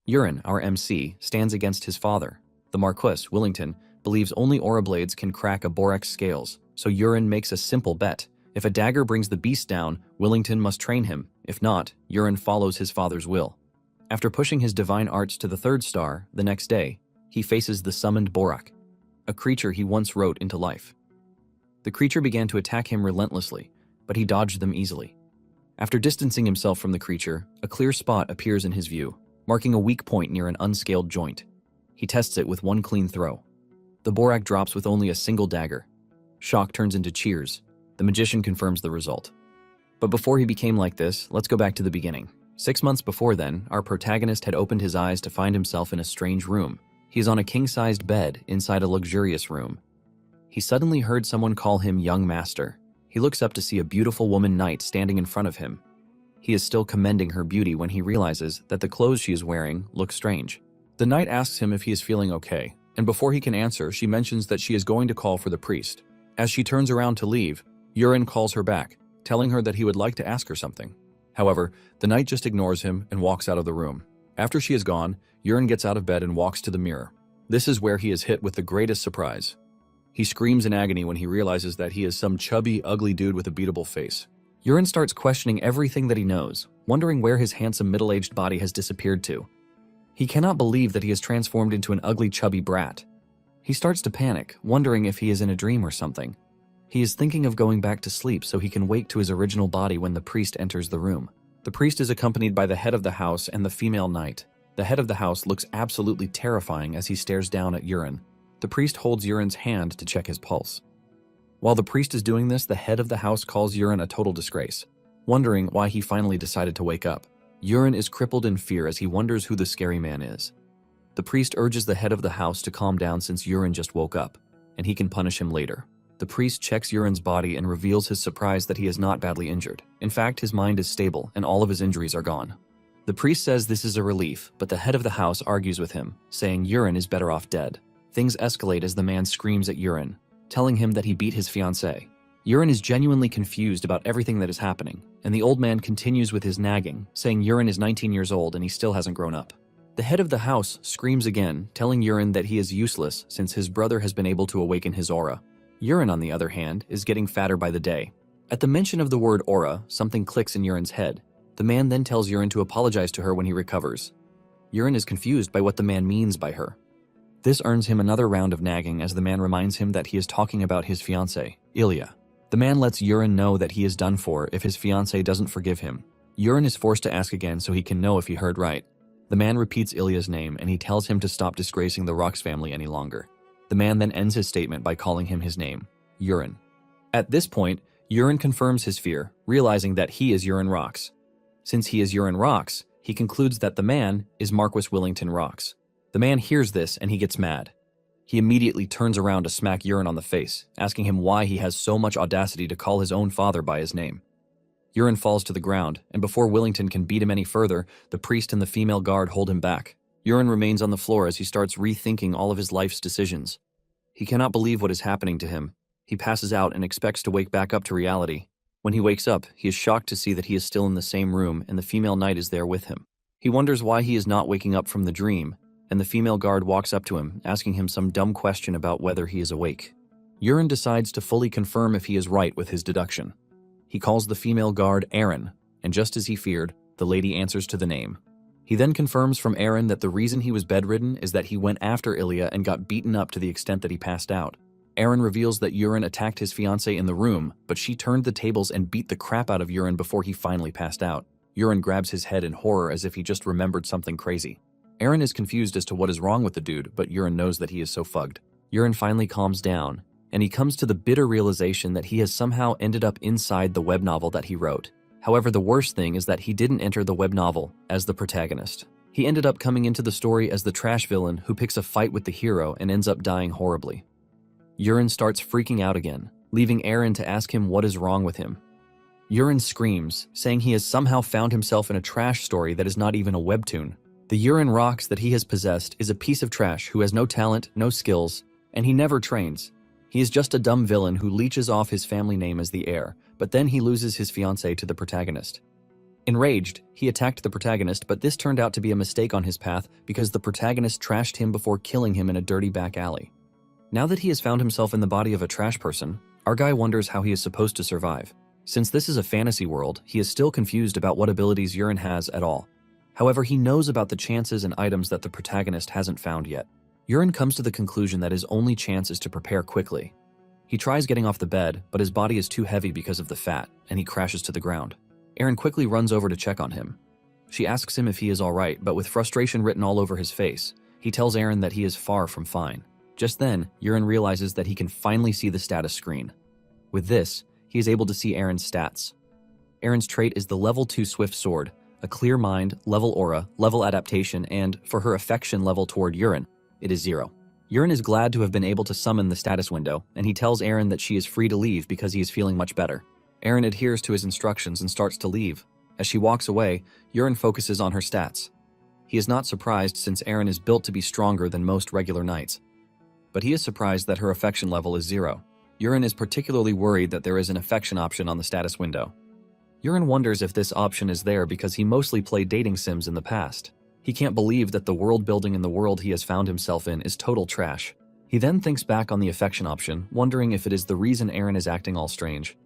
Urine, our MC, stands against his father. The Marquis, Willington, believes only aura blades can crack a borax scales, so Urine makes a simple bet. If a dagger brings the beast down, Willington must train him. If not, Urine follows his father's will. After pushing his divine arts to the 3rd star, the next day, he faces the summoned Borak, a creature he once wrote into life. The creature began to attack him relentlessly, but he dodged them easily. After distancing himself from the creature, a clear spot appears in his view, marking a weak point near an unscaled joint. He tests it with one clean throw. The Borak drops with only a single dagger. Shock turns into cheers. The magician confirms the result. But before he became like this, let's go back to the beginning. 6 months before then, our protagonist had opened his eyes to find himself in a strange room. He is on a king-sized bed inside a luxurious room. He suddenly heard someone call him young master. He looks up to see a beautiful woman knight standing in front of him. He is still commending her beauty when he realizes that the clothes she is wearing look strange. The knight asks him if he is feeling okay, and before he can answer, she mentions that she is going to call for the priest. As she turns around to leave, Urine calls her back, telling her that he would like to ask her something. However, the knight just ignores him and walks out of the room. After she is gone, Urine gets out of bed and walks to the mirror. This is where he is hit with the greatest surprise. He screams in agony when he realizes that he is some chubby, ugly dude with a beatable face. Urine starts questioning everything that he knows, wondering where his handsome middle-aged body has disappeared to. He cannot believe that he has transformed into an ugly, chubby brat. He starts to panic, wondering if he is in a dream or something. He is thinking of going back to sleep so he can wake to his original body when the priest enters the room. The priest is accompanied by the head of the house and the female knight. The head of the house looks absolutely terrifying as he stares down at Urine. The priest holds Urine's hand to check his pulse. While the priest is doing this, the head of the house calls Urine a total disgrace, wondering why he finally decided to wake up. Urine is crippled in fear as he wonders who the scary man is. The priest urges the head of the house to calm down since Urine just woke up, and he can punish him later. The priest checks Urine's body and reveals his surprise that he is not badly injured. In fact, his mind is stable and all of his injuries are gone. The priest says this is a relief, but the head of the house argues with him, saying Urine is better off dead. Things escalate as the man screams at Urine, telling him that he beat his fiancée. Urine is genuinely confused about everything that is happening, and the old man continues with his nagging, saying Urine is 19 years old and he still hasn't grown up. The head of the house screams again, telling Urine that he is useless since his brother has been able to awaken his aura. Urine, on the other hand, is getting fatter by the day. At the mention of the word aura, something clicks in Urine's head. The man then tells Urine to apologize to her when he recovers. Urine is confused by what the man means by her. This earns him another round of nagging as the man reminds him that he is talking about his fiancée, Ilya. The man lets Urine know that he is done for if his fiancée doesn't forgive him. Urine is forced to ask again so he can know if he heard right. The man repeats Ilya's name and he tells him to stop disgracing the Rox family any longer. The man then ends his statement by calling him his name, Urine. At this point, Urine confirms his fear, realizing that he is Urine Rox. Since he is Urine Rox, he concludes that the man is Marquis Willington Rox. The man hears this and he gets mad. He immediately turns around to smack Urine on the face, asking him why he has so much audacity to call his own father by his name. Urine falls to the ground, and before Willington can beat him any further, the priest and the female guard hold him back. Urine remains on the floor as he starts rethinking all of his life's decisions. He cannot believe what is happening to him. He passes out and expects to wake back up to reality. When he wakes up, he is shocked to see that he is still in the same room and the female knight is there with him. He wonders why he is not waking up from the dream, and the female guard walks up to him, asking him some dumb question about whether he is awake. Urine decides to fully confirm if he is right with his deduction. He calls the female guard Aaron, and just as he feared, the lady answers to the name. He then confirms from Aaron that the reason he was bedridden is that he went after Ilya and got beaten up to the extent that he passed out. Aaron reveals that Urine attacked his fiancée in the room, but she turned the tables and beat the crap out of Urine before he finally passed out. Urine grabs his head in horror as if he just remembered something crazy. Aaron is confused as to what is wrong with the dude, but Urine knows that he is so fugged. Urine finally calms down, and he comes to the bitter realization that he has somehow ended up inside the web novel that he wrote. However, the worst thing is that he didn't enter the web novel as the protagonist. He ended up coming into the story as the trash villain who picks a fight with the hero and ends up dying horribly. Urine starts freaking out again, leaving Aaron to ask him what is wrong with him. Urine screams, saying he has somehow found himself in a trash story that is not even a webtoon. The Urine Rox that he has possessed is a piece of trash who has no talent, no skills, and he never trains. He is just a dumb villain who leeches off his family name as the heir, but then he loses his fiancée to the protagonist. Enraged, he attacked the protagonist, but this turned out to be a mistake on his path because the protagonist trashed him before killing him in a dirty back alley. Now that he has found himself in the body of a trash person, our guy wonders how he is supposed to survive. Since this is a fantasy world, he is still confused about what abilities Yurin has at all. However, he knows about the chances and items that the protagonist hasn't found yet. Yurin comes to the conclusion that his only chance is to prepare quickly. He tries getting off the bed, but his body is too heavy because of the fat, and he crashes to the ground. Eren quickly runs over to check on him. She asks him if he is alright, but with frustration written all over his face, he tells Eren that he is far from fine. Just then, Yurin realizes that he can finally see the status screen. With this, he is able to see Eren's stats. Eren's trait is the level 2 Swift Sword, a clear mind, level aura, level adaptation, and, for her affection level toward Yurin, it is 0. Yurin is glad to have been able to summon the status window, and he tells Eren that she is free to leave because he is feeling much better. Eren adheres to his instructions and starts to leave. As she walks away, Yurin focuses on her stats. He is not surprised since Eren is built to be stronger than most regular knights. But he is surprised that her affection level is 0. Yurin is particularly worried that there is an affection option on the status window. Yurin wonders if this option is there because he mostly played dating sims in the past. He can't believe that the world building in the world he has found himself in is total trash. He then thinks back on the affection option, wondering if it is the reason Eren is acting all strange.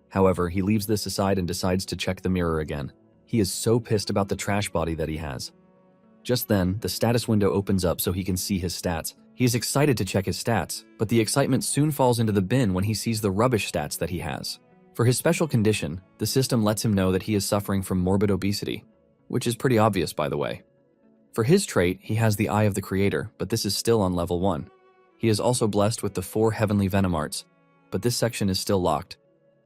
However, he leaves this aside and decides to check the mirror again. He is so pissed about the trash body that he has. Just then, the status window opens up so he can see his stats. He is excited to check his stats, but the excitement soon falls into the bin when he sees the rubbish stats that he has. For his special condition, the system lets him know that he is suffering from morbid obesity, which is pretty obvious, by the way. For his trait, he has the Eye of the Creator, but this is still on level 1. He is also blessed with the 4 Heavenly Venom Arts, but this section is still locked.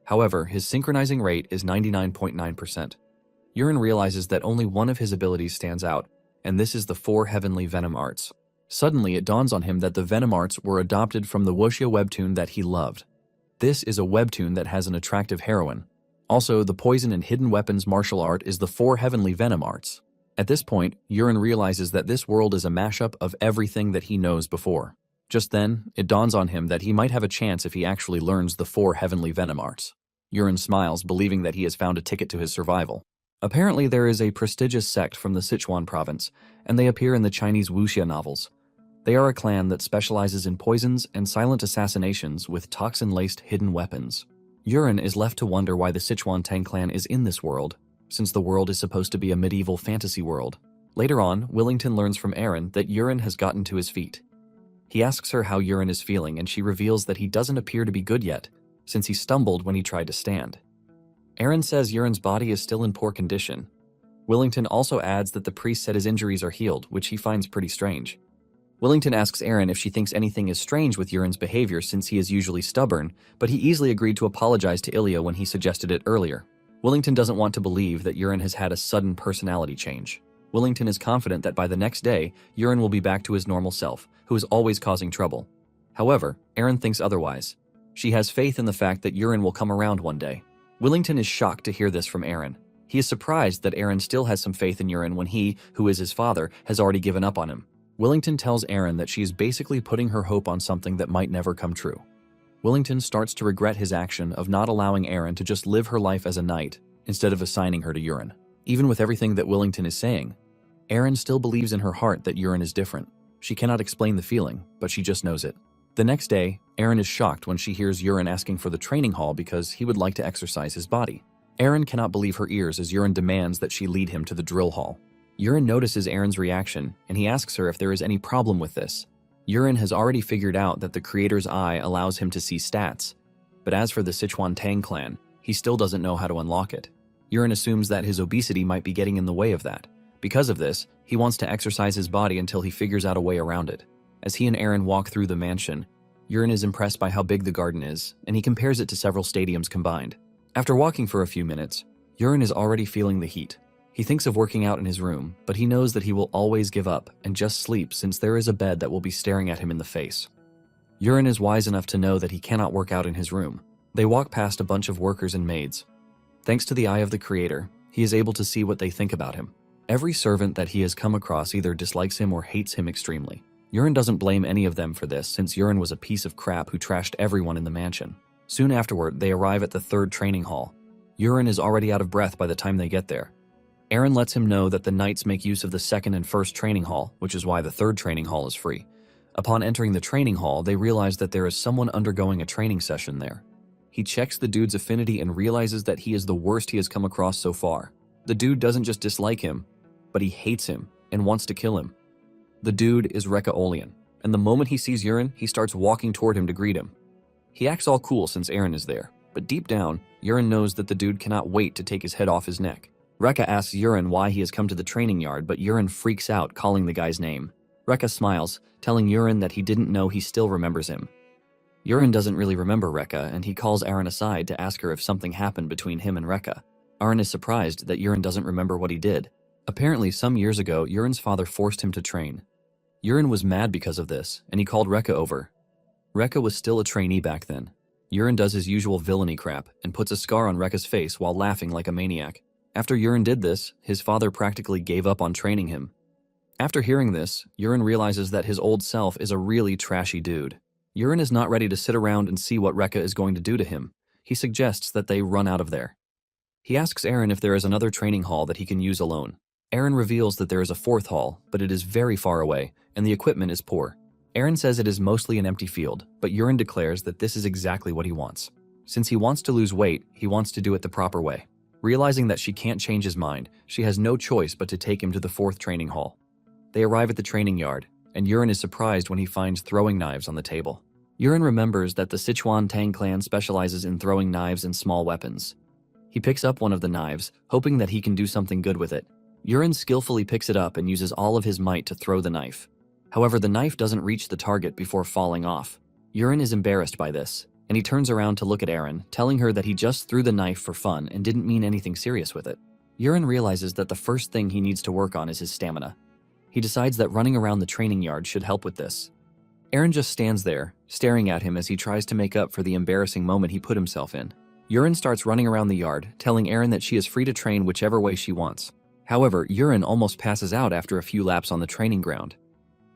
However, his synchronizing rate is 99.9%. Yurin realizes that only one of his abilities stands out, and this is the 4 Heavenly Venom Arts. Suddenly, it dawns on him that the Venom Arts were adopted from the wuxia webtoon that he loved. This is a webtoon that has an attractive heroine. Also, the Poison and Hidden Weapons martial art is the 4 Heavenly Venom Arts. At this point, Yurin realizes that this world is a mashup of everything that he knows before. Just then, it dawns on him that he might have a chance if he actually learns the 4 Heavenly Venom Arts. Yurin smiles, believing that he has found a ticket to his survival. Apparently, there is a prestigious sect from the Sichuan province, and they appear in the Chinese wuxia novels. They are a clan that specializes in poisons and silent assassinations with toxin-laced hidden weapons. Yurin is left to wonder why the Sichuan Tang clan is in this world, since the world is supposed to be a medieval fantasy world. Later on, Willington learns from Eren that Yurin has gotten to his feet. He asks her how Yurin is feeling, and she reveals that he doesn't appear to be good yet, since he stumbled when he tried to stand. Eren says Yurin's body is still in poor condition. Willington also adds that the priest said his injuries are healed, which he finds pretty strange. Willington asks Eren if she thinks anything is strange with Yurin's behavior since he is usually stubborn, but he easily agreed to apologize to Ilya when he suggested it earlier. Willington doesn't want to believe that Yurin has had a sudden personality change. Willington is confident that by the next day, Yurin will be back to his normal self, who is always causing trouble. However, Eren thinks otherwise. She has faith in the fact that Yurin will come around one day. Willington is shocked to hear this from Eren. He is surprised that Eren still has some faith in Yurin when he, who is his father, has already given up on him. Willington tells Eren that she is basically putting her hope on something that might never come true. Willington starts to regret his action of not allowing Eren to just live her life as a knight, instead of assigning her to Yurin. Even with everything that Willington is saying, Eren still believes in her heart that Yurin is different. She cannot explain the feeling, but she just knows it. The next day, Eren is shocked when she hears Yurin asking for the training hall because he would like to exercise his body. Eren cannot believe her ears as Yurin demands that she lead him to the drill hall. Yurin notices Eren's reaction, and he asks her if there is any problem with this. Yurin has already figured out that the Creator's Eye allows him to see stats, but as for the Sichuan Tang clan, he still doesn't know how to unlock it. Yurin assumes that his obesity might be getting in the way of that. Because of this, he wants to exercise his body until he figures out a way around it. As he and Eren walk through the mansion, Yurin is impressed by how big the garden is, and he compares it to several stadiums combined. After walking for a few minutes, Yurin is already feeling the heat. He thinks of working out in his room, but he knows that he will always give up and just sleep since there is a bed that will be staring at him in the face. Yurin is wise enough to know that he cannot work out in his room. They walk past a bunch of workers and maids. Thanks to the Eye of the Creator, he is able to see what they think about him. Every servant that he has come across either dislikes him or hates him extremely. Yurin doesn't blame any of them for this since Yurin was a piece of crap who trashed everyone in the mansion. Soon afterward, they arrive at the 3rd training hall. Yurin is already out of breath by the time they get there. Aaron lets him know that the knights make use of the second and first training hall, which is why the third training hall is free. Upon entering the training hall, they realize that there is someone undergoing a training session there. He checks the dude's affinity and realizes that he is the worst he has come across so far. The dude doesn't just dislike him, but he hates him and wants to kill him. The dude is Rekka Olian, and the moment he sees Yurin, he starts walking toward him to greet him. He acts all cool since Aaron is there, but deep down, Yurin knows that the dude cannot wait to take his head off his neck. Rekka asks Yurin why he has come to the training yard, but Yurin freaks out, calling the guy's name. Rekka smiles, telling Yurin that he didn't know he still remembers him. Yurin doesn't really remember Rekka, and he calls Aaron aside to ask her if something happened between him and Rekka. Aaron is surprised that Yurin doesn't remember what he did. Apparently, some years ago, Yurin's father forced him to train. Yurin was mad because of this, and he called Rekka over. Rekka was still a trainee back then. Yurin does his usual villainy crap and puts a scar on Rekka's face while laughing like a maniac. After Yurin did this, his father practically gave up on training him. After hearing this, Yurin realizes that his old self is a really trashy dude. Yurin is not ready to sit around and see what Rekka is going to do to him. He suggests that they run out of there. He asks Aaron if there is another training hall that he can use alone. Aaron reveals that there is a fourth hall, but it is very far away, and the equipment is poor. Aaron says it is mostly an empty field, but Yurin declares that this is exactly what he wants. Since he wants to lose weight, he wants to do it the proper way. Realizing that she can't change his mind, she has no choice but to take him to the fourth training hall. They arrive at the training yard, and Yurin is surprised when he finds throwing knives on the table. Yurin remembers that the Sichuan Tang clan specializes in throwing knives and small weapons. He picks up one of the knives, hoping that he can do something good with it. Yurin skillfully picks it up and uses all of his might to throw the knife. However, the knife doesn't reach the target before falling off. Yurin is embarrassed by this, and he turns around to look at Aaron, telling her that he just threw the knife for fun and didn't mean anything serious with it. Yurin realizes that the first thing he needs to work on is his stamina. He decides that running around the training yard should help with this. Aaron just stands there, staring at him as he tries to make up for the embarrassing moment he put himself in. Yurin starts running around the yard, telling Aaron that she is free to train whichever way she wants. However, Yurin almost passes out after a few laps on the training ground.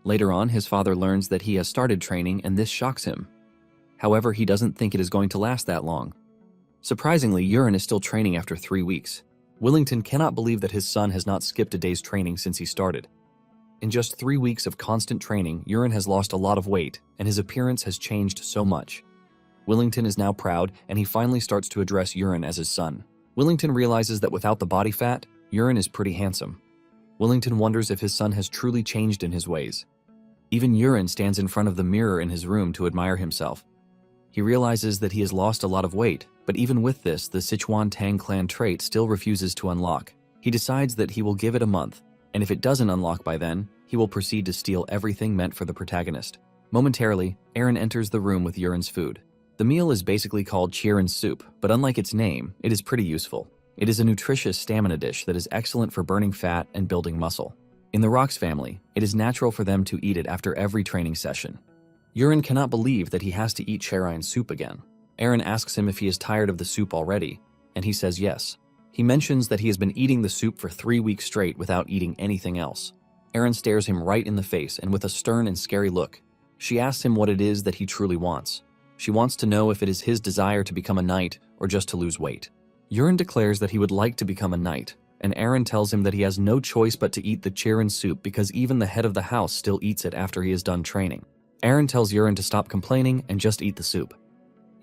Later on, his father learns that he has started training, and this shocks him. However, he doesn't think it is going to last that long. Surprisingly, Yurin is still training after 3 weeks. Willington cannot believe that his son has not skipped a day's training since he started. In just 3 weeks of constant training, Yurin has lost a lot of weight, and his appearance has changed so much. Willington is now proud, and he finally starts to address Yurin as his son. Willington realizes that without the body fat, Yurin is pretty handsome. Willington wonders if his son has truly changed in his ways. Even Yurin stands in front of the mirror in his room to admire himself. He realizes that he has lost a lot of weight, but even with this, the Sichuan Tang clan trait still refuses to unlock. He decides that he will give it a month, and if it doesn't unlock by then, he will proceed to steal everything meant for the protagonist. Momentarily, Aaron enters the room with Yurin's food. The meal is basically called Chirin soup, but unlike its name, it is pretty useful. It is a nutritious stamina dish that is excellent for burning fat and building muscle. In the Rox family, it is natural for them to eat it after every training session. Yurin cannot believe that he has to eat Chirin soup again. Aaron asks him if he is tired of the soup already, and he says yes. He mentions that he has been eating the soup for 3 weeks straight without eating anything else. Aaron stares him right in the face and with a stern and scary look. She asks him what it is that he truly wants. She wants to know if it is his desire to become a knight or just to lose weight. Yurin declares that he would like to become a knight, and Aaron tells him that he has no choice but to eat the Chirin soup because even the head of the house still eats it after he is done training. Aaron tells Yurin to stop complaining and just eat the soup.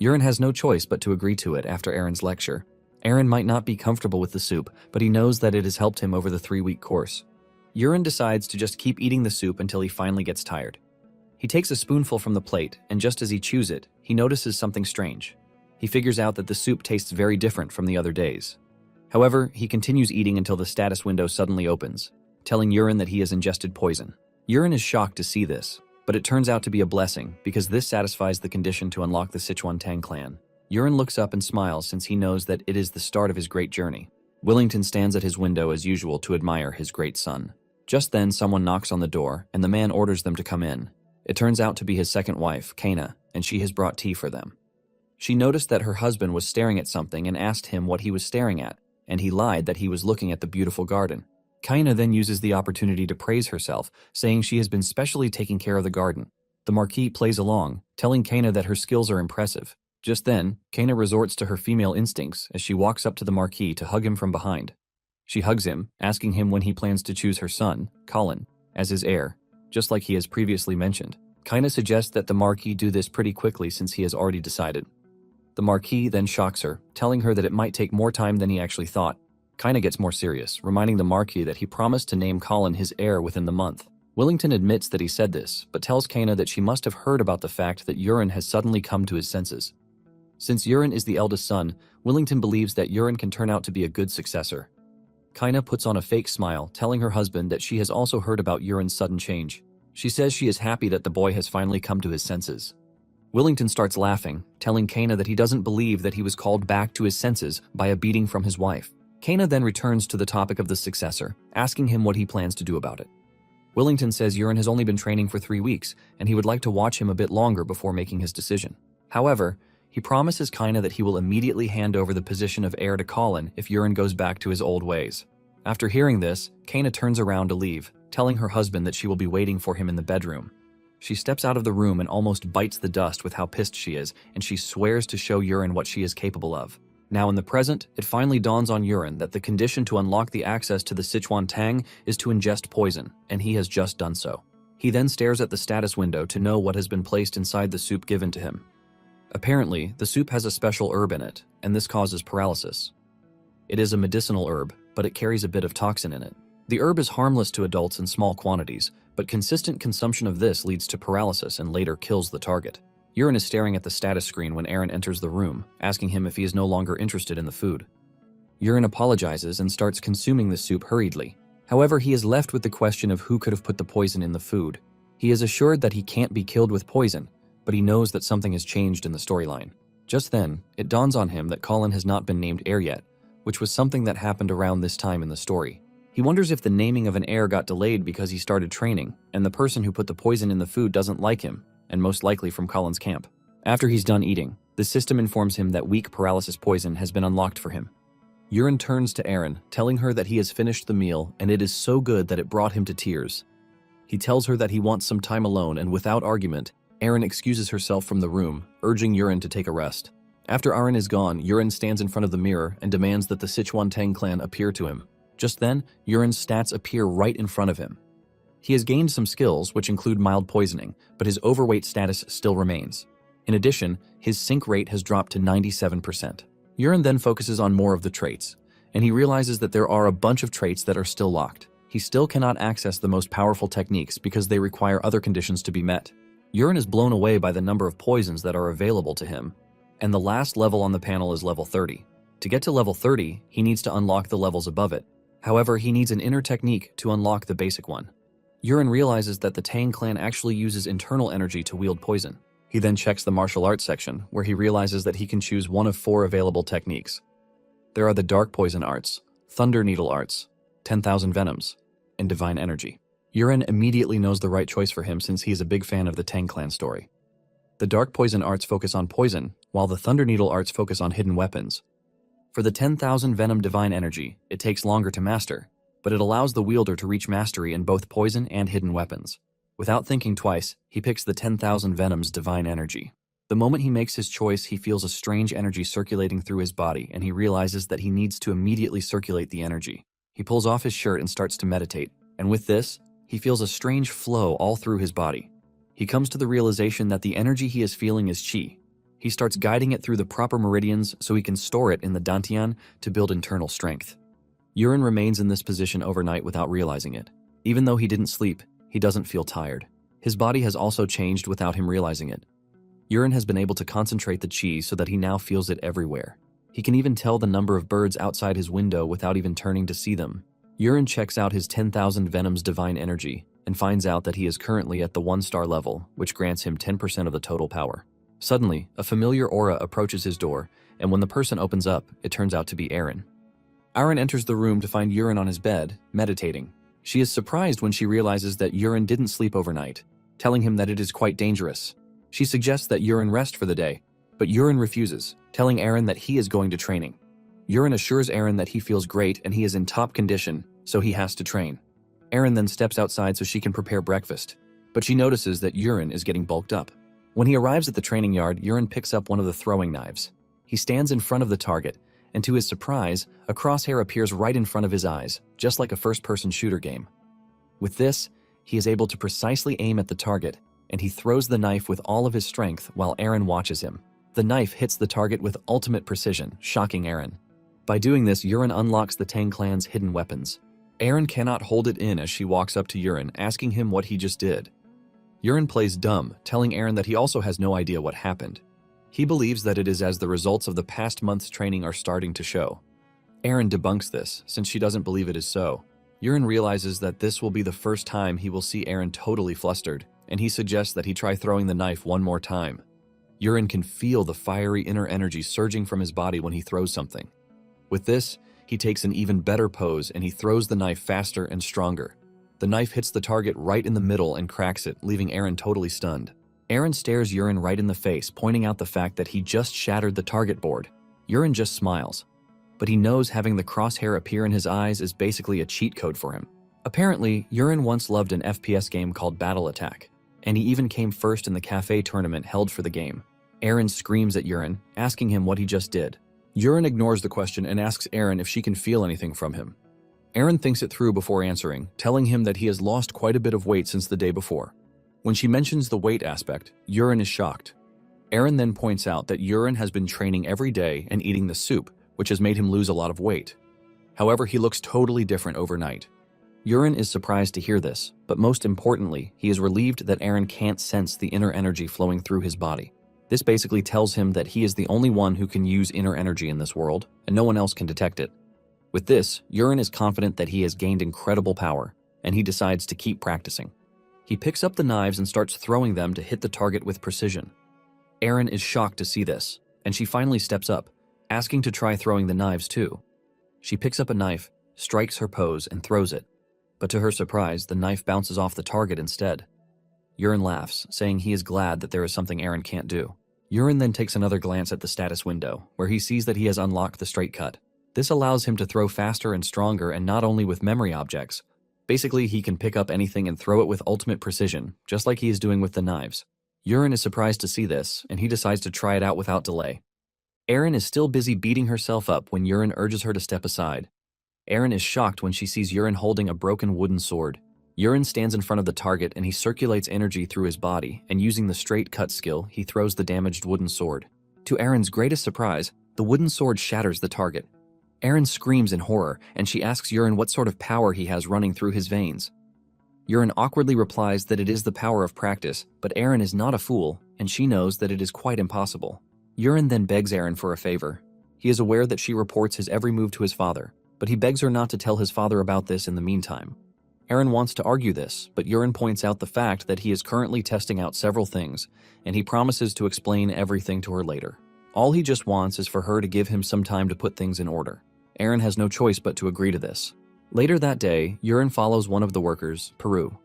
Yurin has no choice but to agree to it after Aaron's lecture. Aaron might not be comfortable with the soup, but he knows that it has helped him over the 3-week course. Yurin decides to just keep eating the soup until he finally gets tired. He takes a spoonful from the plate, and just as he chews it, he notices something strange. He figures out that the soup tastes very different from the other days. However, he continues eating until the status window suddenly opens, telling Yurin that he has ingested poison. Yurin is shocked to see this, but it turns out to be a blessing because this satisfies the condition to unlock the Sichuan Tang clan. Yurin looks up and smiles since he knows that it is the start of his great journey. Willington stands at his window as usual to admire his great son. Just then, someone knocks on the door, and the man orders them to come in. It turns out to be his second wife, Kana, and she has brought tea for them. She noticed that her husband was staring at something and asked him what he was staring at, and he lied that he was looking at the beautiful garden. Kaina then uses the opportunity to praise herself, saying she has been specially taking care of the garden. The Marquis plays along, telling Kaina that her skills are impressive. Just then, Kaina resorts to her female instincts as she walks up to the Marquis to hug him from behind. She hugs him, asking him when he plans to choose her son, Colin, as his heir, just like he has previously mentioned. Kaina suggests that the Marquis do this pretty quickly since he has already decided. The Marquis then shocks her, telling her that it might take more time than he actually thought. Kaina gets more serious, reminding the Marquis that he promised to name Colin his heir within the month. Willington admits that he said this, but tells Kaina that she must have heard about the fact that Urin has suddenly come to his senses. Since Urin is the eldest son, Willington believes that Urin can turn out to be a good successor. Kaina puts on a fake smile, telling her husband that she has also heard about Urin's sudden change. She says she is happy that the boy has finally come to his senses. Willington starts laughing, telling Kaina that he doesn't believe that he was called back to his senses by a beating from his wife. Kaina then returns to the topic of the successor, asking him what he plans to do about it. Willington says Urin has only been training for 3 weeks, and he would like to watch him a bit longer before making his decision. However, he promises Kaina that he will immediately hand over the position of heir to Colin if Urin goes back to his old ways. After hearing this, Kaina turns around to leave, telling her husband that she will be waiting for him in the bedroom. She steps out of the room and almost bites the dust with how pissed she is, and she swears to show Urin what she is capable of. Now in the present, it finally dawns on Urin that the condition to unlock the access to the Sichuan Tang is to ingest poison, and he has just done so. He then stares at the status window to know what has been placed inside the soup given to him. Apparently, the soup has a special herb in it, and this causes paralysis. It is a medicinal herb, but it carries a bit of toxin in it. The herb is harmless to adults in small quantities, but consistent consumption of this leads to paralysis and later kills the target. Urin is staring at the status screen when Aaron enters the room, asking him if he is no longer interested in the food. Urin apologizes and starts consuming the soup hurriedly. However, he is left with the question of who could have put the poison in the food. He is assured that he can't be killed with poison, but he knows that something has changed in the storyline. Just then, it dawns on him that Colin has not been named heir yet, which was something that happened around this time in the story. He wonders if the naming of an heir got delayed because he started training, and the person who put the poison in the food doesn't like him, and most likely from Colin's camp. After he's done eating, the system informs him that weak paralysis poison has been unlocked for him. Urin turns to Aaron, telling her that he has finished the meal and it is so good that it brought him to tears. He tells her that he wants some time alone, and without argument, Aaron excuses herself from the room, urging Urin to take a rest. After Aaron is gone, Urin stands in front of the mirror and demands that the Sichuan Tang clan appear to him. Just then, Urin's stats appear right in front of him. He has gained some skills, which include mild poisoning, but his overweight status still remains. In addition, his sync rate has dropped to 97%. Urin then focuses on more of the traits, and he realizes that there are a bunch of traits that are still locked. He still cannot access the most powerful techniques because they require other conditions to be met. Urin is blown away by the number of poisons that are available to him, and the last level on the panel is level 30. To get to level 30, he needs to unlock the levels above it. However, he needs an inner technique to unlock the basic one. Urin realizes that the Tang clan actually uses internal energy to wield poison. He then checks the martial arts section, where he realizes that he can choose one of 4 available techniques. There are the Dark Poison Arts, Thunder Needle Arts, 10,000 Venoms, and Divine Energy. Urin immediately knows the right choice for him since he is a big fan of the Tang clan story. The Dark Poison Arts focus on poison, while the Thunder Needle Arts focus on hidden weapons. For the 10,000 Venom Divine Energy, it takes longer to master, but it allows the wielder to reach mastery in both poison and hidden weapons. Without thinking twice, he picks the 10,000 Venom's Divine Energy. The moment he makes his choice, he feels a strange energy circulating through his body, and he realizes that he needs to immediately circulate the energy. He pulls off his shirt and starts to meditate, and with this, he feels a strange flow all through his body. He comes to the realization that the energy he is feeling is qi. He starts guiding it through the proper meridians so he can store it in the dantian to build internal strength. Urin remains in this position overnight without realizing it. Even though he didn't sleep, he doesn't feel tired. His body has also changed without him realizing it. Urin has been able to concentrate the qi so that he now feels it everywhere. He can even tell the number of birds outside his window without even turning to see them. Urin checks out his 10,000 Venom's Divine Energy and finds out that he is currently at the 1-star level, which grants him 10% of the total power. Suddenly, a familiar aura approaches his door, and when the person opens up, it turns out to be Aaron. Aaron enters the room to find Urin on his bed, meditating. She is surprised when she realizes that Urin didn't sleep overnight, telling him that it is quite dangerous. She suggests that Urin rest for the day, but Urin refuses, telling Aaron that he is going to training. Urin assures Aaron that he feels great and he is in top condition, so he has to train. Aaron then steps outside so she can prepare breakfast, but she notices that Urin is getting bulked up. When he arrives at the training yard, Urin picks up one of the throwing knives. He stands in front of the target, and to his surprise, a crosshair appears right in front of his eyes, just like a first-person shooter game. With this, he is able to precisely aim at the target, and he throws the knife with all of his strength while Eren watches him. The knife hits the target with ultimate precision, shocking Eren. By doing this, Yuren unlocks the Tang clan's hidden weapons. Eren cannot hold it in as she walks up to Yuren, asking him what he just did. Yuren plays dumb, telling Eren that he also has no idea what happened. He believes that it is as the results of the past month's training are starting to show. Eren debunks this, since she doesn't believe it is so. Yuren realizes that this will be the first time he will see Eren totally flustered, and he suggests that he try throwing the knife one more time. Yuren can feel the fiery inner energy surging from his body when he throws something. With this, he takes an even better pose and he throws the knife faster and stronger. The knife hits the target right in the middle and cracks it, leaving Eren totally stunned. Eren stares Yuren right in the face, pointing out the fact that he just shattered the target board. Yuren just smiles. But he knows having the crosshair appear in his eyes is basically a cheat code for him. Apparently, Yuren once loved an FPS game called Battle Attack, and he even came first in the cafe tournament held for the game. Eren screams at Yuren, asking him what he just did. Yuren ignores the question and asks Eren if she can feel anything from him. Eren thinks it through before answering, telling him that he has lost quite a bit of weight since the day before. When she mentions the weight aspect, Yuren is shocked. Eren then points out that Yuren has been training every day and eating the soup, which has made him lose a lot of weight. However, he looks totally different overnight. Yuren is surprised to hear this, but most importantly, he is relieved that Eren can't sense the inner energy flowing through his body. This basically tells him that he is the only one who can use inner energy in this world, and no one else can detect it. With this, Yuren is confident that he has gained incredible power, and he decides to keep practicing. He picks up the knives and starts throwing them to hit the target with precision. Eren is shocked to see this, and she finally steps up, asking to try throwing the knives too. She picks up a knife, strikes her pose, and throws it. But to her surprise, the knife bounces off the target instead. Yuren laughs, saying he is glad that there is something Eren can't do. Yuren then takes another glance at the status window, where he sees that he has unlocked the straight cut. This allows him to throw faster and stronger, and not only with memory objects. Basically, he can pick up anything and throw it with ultimate precision, just like he is doing with the knives. Yuren is surprised to see this, and he decides to try it out without delay. Eren is still busy beating herself up when Yuren urges her to step aside. Eren is shocked when she sees Yuren holding a broken wooden sword. Yuren stands in front of the target and he circulates energy through his body, and using the straight cut skill, he throws the damaged wooden sword. To Eren's greatest surprise, the wooden sword shatters the target. Eren screams in horror, and she asks Yuren what sort of power he has running through his veins. Yuren awkwardly replies that it is the power of practice, but Eren is not a fool, and she knows that it is quite impossible. Yuren then begs Eren for a favor. He is aware that she reports his every move to his father, but he begs her not to tell his father about this in the meantime. Eren wants to argue this, but Yuren points out the fact that he is currently testing out several things, and he promises to explain everything to her later. All he just wants is for her to give him some time to put things in order. Eren has no choice but to agree to this. Later that day, Yuren follows one of the workers, Peru.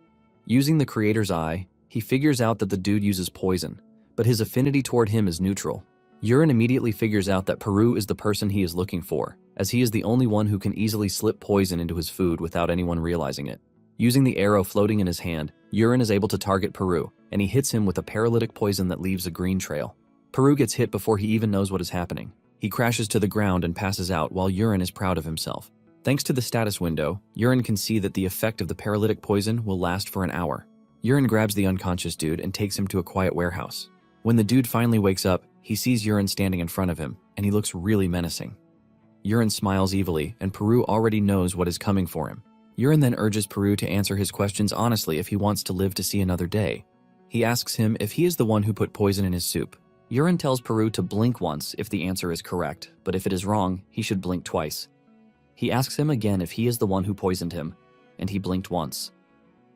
Using the creator's eye, he figures out that the dude uses poison, but his affinity toward him is neutral. Yuren immediately figures out that Peru is the person he is looking for, as he is the only one who can easily slip poison into his food without anyone realizing it. Using the arrow floating in his hand, Yuren is able to target Peru, and he hits him with a paralytic poison that leaves a green trail. Peru gets hit before he even knows what is happening. He crashes to the ground and passes out while Yuren is proud of himself. Thanks to the status window, Yuren can see that the effect of the paralytic poison will last for an hour. Yuren grabs the unconscious dude and takes him to a quiet warehouse. When the dude finally wakes up, he sees Yuren standing in front of him, and he looks really menacing. Yuren smiles evilly, and Peru already knows what is coming for him. Yuren then urges Peru to answer his questions honestly if he wants to live to see another day. He asks him if he is the one who put poison in his soup. Yuren tells Peru to blink once if the answer is correct, but if it is wrong, he should blink twice. He asks him again if he is the one who poisoned him, and he blinked once.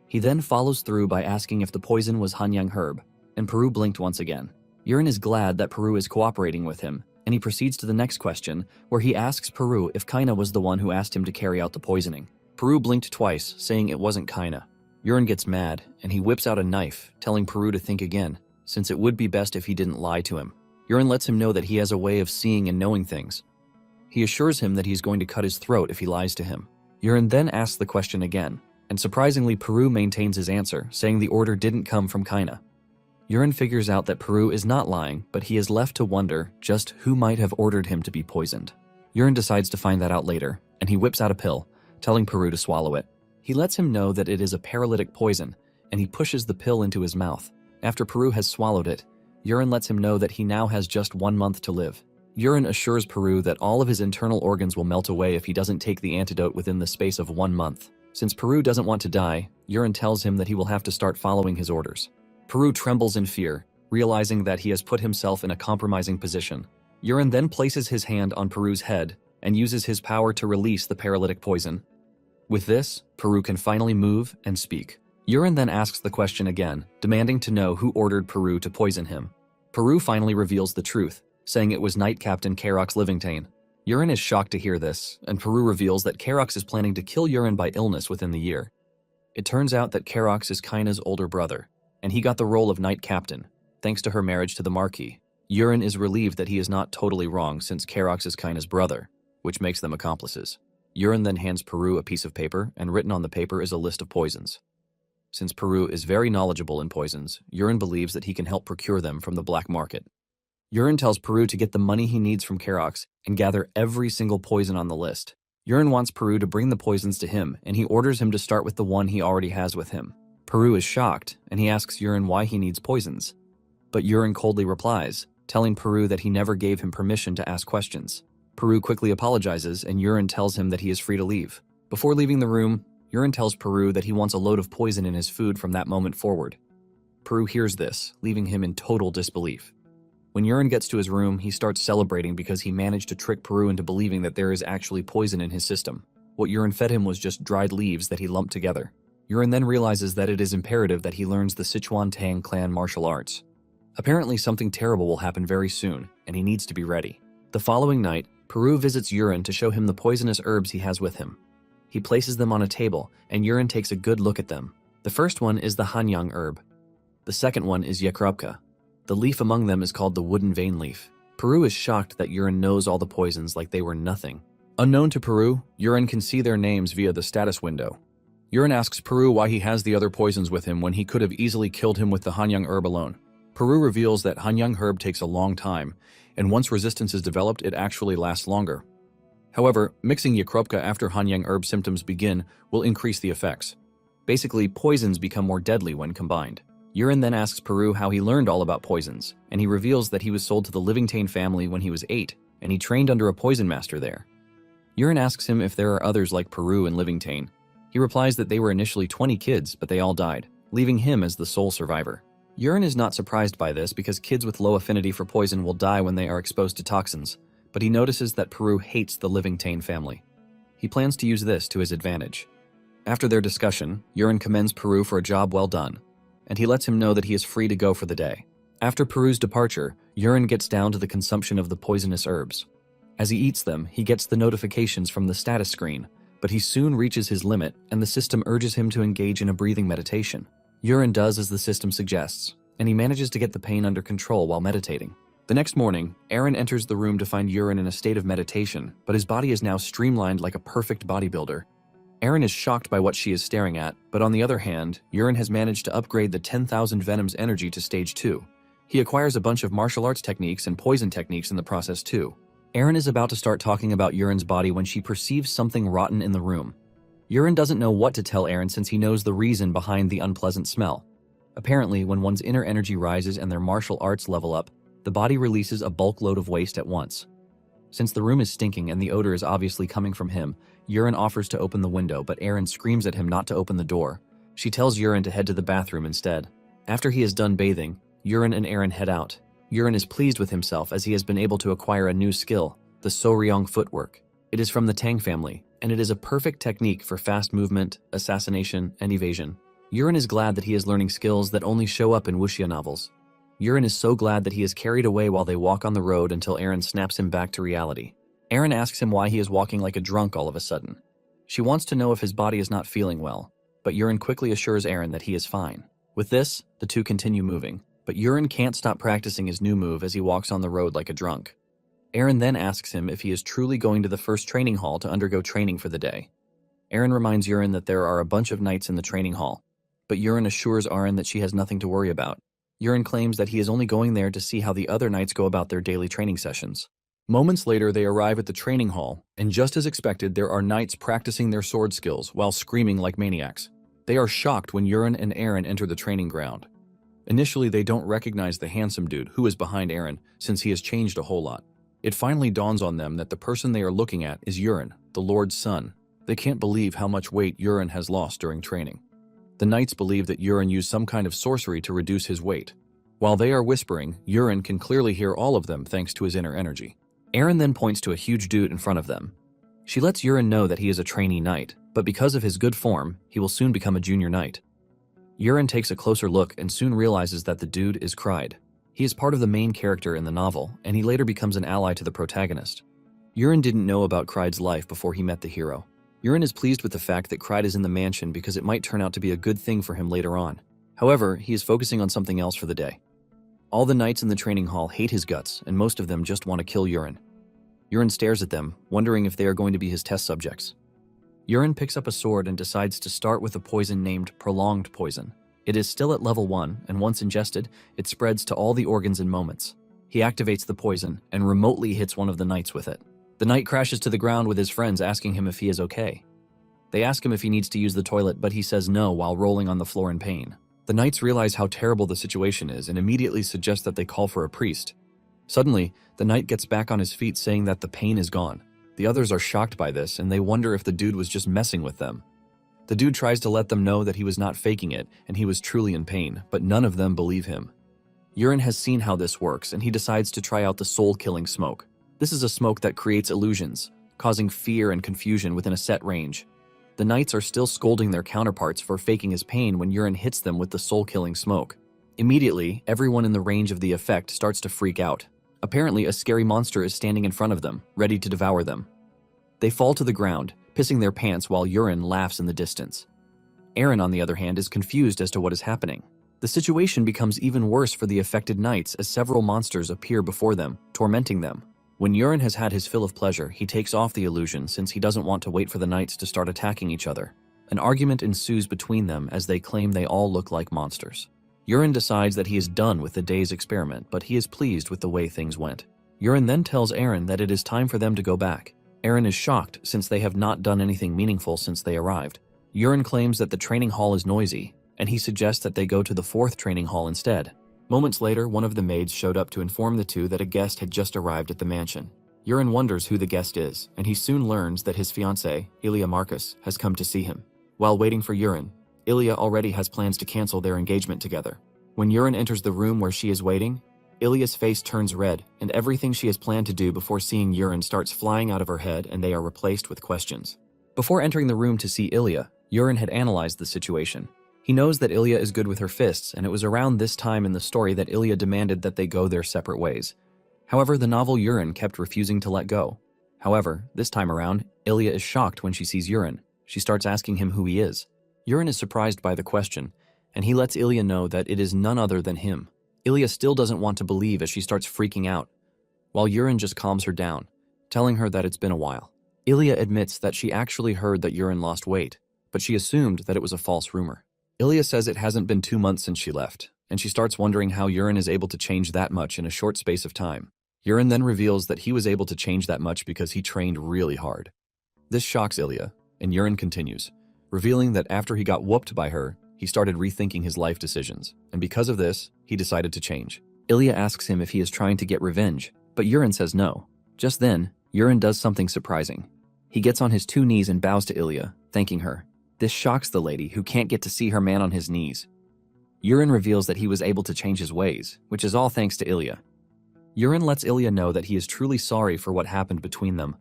He then follows through by asking if the poison was Hanyang herb, and Peru blinked once again. Yuren is glad that Peru is cooperating with him, and he proceeds to the next question, where he asks Peru if Kaina was the one who asked him to carry out the poisoning. Peru blinked twice, saying it wasn't Kaina. Yuren gets mad, and he whips out a knife, telling Peru to think again, since it would be best if he didn't lie to him. Yuren lets him know that he has a way of seeing and knowing things. He assures him that he's going to cut his throat if he lies to him. Yuren then asks the question again, and surprisingly Peru maintains his answer, saying the order didn't come from Kaina. Yuren figures out that Peru is not lying, but he is left to wonder just who might have ordered him to be poisoned. Urine decides to find that out later, and he whips out a pill, telling Peru to swallow it. He lets him know that it is a paralytic poison, and he pushes the pill into his mouth. After Peru has swallowed it, Urine lets him know that he now has just 1 month to live. Urine assures Peru that all of his internal organs will melt away if he doesn't take the antidote within the space of 1 month. Since Peru doesn't want to die, Urine tells him that he will have to start following his orders. Peru trembles in fear, realizing that he has put himself in a compromising position. Urine then places his hand on Peru's head and uses his power to release the paralytic poison. With this, Peru can finally move and speak. Urine then asks the question again, demanding to know who ordered Peru to poison him. Peru finally reveals the truth, saying it was Knight Captain Karox Livingtane. Urine is shocked to hear this, and Peru reveals that Karox is planning to kill Urine by illness within the year. It turns out that Karox is Kaina's older brother, and he got the role of Knight Captain, thanks to her marriage to the Marquis. Urine is relieved that he is not totally wrong since Karox is Kaina's brother, which makes them accomplices. Urine then hands Peru a piece of paper, and written on the paper is a list of poisons. Since Peru is very knowledgeable in poisons, Urine believes that he can help procure them from the black market. Urine tells Peru to get the money he needs from Karox and gather every single poison on the list. Urine wants Peru to bring the poisons to him, and he orders him to start with the one he already has with him. Peru is shocked, and he asks Urine why he needs poisons. But Urine coldly replies, telling Peru that he never gave him permission to ask questions. Peru quickly apologizes, and Urine tells him that he is free to leave. Before leaving the room, Urine tells Peru that he wants a load of poison in his food from that moment forward. Peru hears this, leaving him in total disbelief. When Urine gets to his room, he starts celebrating because he managed to trick Peru into believing that there is actually poison in his system. What Urine fed him was just dried leaves that he lumped together. Urine then realizes that it is imperative that he learns the Sichuan Tang clan martial arts. Apparently something terrible will happen very soon, and he needs to be ready. The following night, Peru visits Urine to show him the poisonous herbs he has with him. He places them on a table, and Urine takes a good look at them. The first one is the Hanyang herb. The second one is Yekrupka. The leaf among them is called the wooden vein leaf. Peru is shocked that Urine knows all the poisons like they were nothing. Unknown to Peru, Urine can see their names via the status window. Urine asks Peru why he has the other poisons with him when he could have easily killed him with the Hanyang herb alone. Peru reveals that Hanyang herb takes a long time, and once resistance is developed, it actually lasts longer. However, mixing Yekrupka after Hanyang herb symptoms begin will increase the effects. Basically, poisons become more deadly when combined. Urine then asks Peru how he learned all about poisons, and he reveals that he was sold to the Livingtane family when he was 8, and he trained under a poison master there. Urine asks him if there are others like Peru and Livingtane. He replies that they were initially 20 kids, but they all died, leaving him as the sole survivor. Urine is not surprised by this because kids with low affinity for poison will die when they are exposed to toxins, but he notices that Peru hates the Livingtane family. He plans to use this to his advantage. After their discussion, Urine commends Peru for a job well done, and he lets him know that he is free to go for the day. After Peru's departure, Urine gets down to the consumption of the poisonous herbs. As he eats them, he gets the notifications from the status screen, but he soon reaches his limit, and the system urges him to engage in a breathing meditation. Urine does as the system suggests, and he manages to get the pain under control while meditating. The next morning, Aaron enters the room to find Urine in a state of meditation, but his body is now streamlined like a perfect bodybuilder. Aaron is shocked by what she is staring at, but on the other hand, Urine has managed to upgrade the 10,000 Venoms energy to stage 2. He acquires a bunch of martial arts techniques and poison techniques in the process too. Aaron is about to start talking about Urine's body when she perceives something rotten in the room. Urine doesn't know what to tell Aaron since he knows the reason behind the unpleasant smell. Apparently, when one's inner energy rises and their martial arts level up, the body releases a bulk load of waste at once. Since the room is stinking and the odor is obviously coming from him, Urine offers to open the window, but Aaron screams at him not to open the door. She tells Urine to head to the bathroom instead. After he is done bathing, Urine and Aaron head out. Urine is pleased with himself as he has been able to acquire a new skill, the So-ryong footwork. It is from the Tang family, and it is a perfect technique for fast movement, assassination, and evasion. Urine is glad that he is learning skills that only show up in wuxia novels. Urine is so glad that he is carried away while they walk on the road until Aaron snaps him back to reality. Aaron asks him why he is walking like a drunk all of a sudden. She wants to know if his body is not feeling well, but Urine quickly assures Aaron that he is fine. With this, the two continue moving, but Urine can't stop practicing his new move as he walks on the road like a drunk. Aaron then asks him if he is truly going to the first training hall to undergo training for the day. Aaron reminds Urine that there are a bunch of knights in the training hall, but Urine assures Aaron that she has nothing to worry about. Urine claims that he is only going there to see how the other knights go about their daily training sessions. Moments later, they arrive at the training hall, and just as expected, there are knights practicing their sword skills while screaming like maniacs. They are shocked when Yurin and Eren enter the training ground. Initially, they don't recognize the handsome dude who is behind Eren, since he has changed a whole lot. It finally dawns on them that the person they are looking at is Yurin, the Lord's son. They can't believe how much weight Yurin has lost during training. The knights believe that Yurin used some kind of sorcery to reduce his weight. While they are whispering, Yurin can clearly hear all of them thanks to his inner energy. Eren then points to a huge dude in front of them. She lets Yurin know that he is a trainee knight, but because of his good form, he will soon become a junior knight. Yurin takes a closer look and soon realizes that the dude is Kryde. He is part of the main character in the novel, and he later becomes an ally to the protagonist. Yurin didn't know about Kryde's life before he met the hero. Yurin is pleased with the fact that Kryde is in the mansion because it might turn out to be a good thing for him later on. However, he is focusing on something else for the day. All the knights in the training hall hate his guts, and most of them just want to kill Yurin. Yurin stares at them, wondering if they are going to be his test subjects. Yurin picks up a sword and decides to start with a poison named Prolonged Poison. It is still at level 1, and once ingested, it spreads to all the organs in moments. He activates the poison and remotely hits one of the knights with it. The knight crashes to the ground with his friends asking him if he is okay. They ask him if he needs to use the toilet, but he says no while rolling on the floor in pain. The knights realize how terrible the situation is and immediately suggest that they call for a priest. Suddenly, the knight gets back on his feet saying that the pain is gone. The others are shocked by this and they wonder if the dude was just messing with them. The dude tries to let them know that he was not faking it and he was truly in pain, but none of them believe him. Yurin has seen how this works and he decides to try out the soul-killing smoke. This is a smoke that creates illusions, causing fear and confusion within a set range. The knights are still scolding their counterparts for faking his pain when Yurin hits them with the soul-killing smoke. Immediately, everyone in the range of the effect starts to freak out. Apparently, a scary monster is standing in front of them, ready to devour them. They fall to the ground, pissing their pants while Yurin laughs in the distance. Eren, on the other hand, is confused as to what is happening. The situation becomes even worse for the affected knights as several monsters appear before them, tormenting them. When Yurin has had his fill of pleasure, he takes off the illusion since he doesn't want to wait for the knights to start attacking each other. An argument ensues between them as they claim they all look like monsters. Yurin decides that he is done with the day's experiment, but he is pleased with the way things went. Yurin then tells Eren that it is time for them to go back. Eren is shocked since they have not done anything meaningful since they arrived. Yurin claims that the training hall is noisy, and he suggests that they go to the 4th training hall instead. Moments later, one of the maids showed up to inform the two that a guest had just arrived at the mansion. Yurin wonders who the guest is, and he soon learns that his fiancée, Ilya Marcus, has come to see him. While waiting for Yurin, Ilya already has plans to cancel their engagement together. When Yurin enters the room where she is waiting, Ilya's face turns red, and everything she has planned to do before seeing Yurin starts flying out of her head and they are replaced with questions. Before entering the room to see Ilya, Yurin had analyzed the situation. He knows that Ilya is good with her fists, and it was around this time in the story that Ilya demanded that they go their separate ways. However, the novel Yurin kept refusing to let go. However, this time around, Ilya is shocked when she sees Yurin. She starts asking him who he is. Yurin is surprised by the question, and he lets Ilya know that it is none other than him. Ilya still doesn't want to believe as she starts freaking out, while Yurin just calms her down, telling her that it's been a while. Ilya admits that she actually heard that Yurin lost weight, but she assumed that it was a false rumor. Ilya says it hasn't been 2 months since she left, and she starts wondering how Yurin is able to change that much in a short space of time. Yurin then reveals that he was able to change that much because he trained really hard. This shocks Ilya, and Yurin continues, revealing that after he got whooped by her, he started rethinking his life decisions, and because of this, he decided to change. Ilya asks him if he is trying to get revenge, but Yurin says no. Just then, Yurin does something surprising. He gets on his 2 knees and bows to Ilya, thanking her. This shocks the lady, who can't get to see her man on his knees. Yurin reveals that he was able to change his ways, which is all thanks to Ilya. Yurin lets Ilya know that he is truly sorry for what happened between them,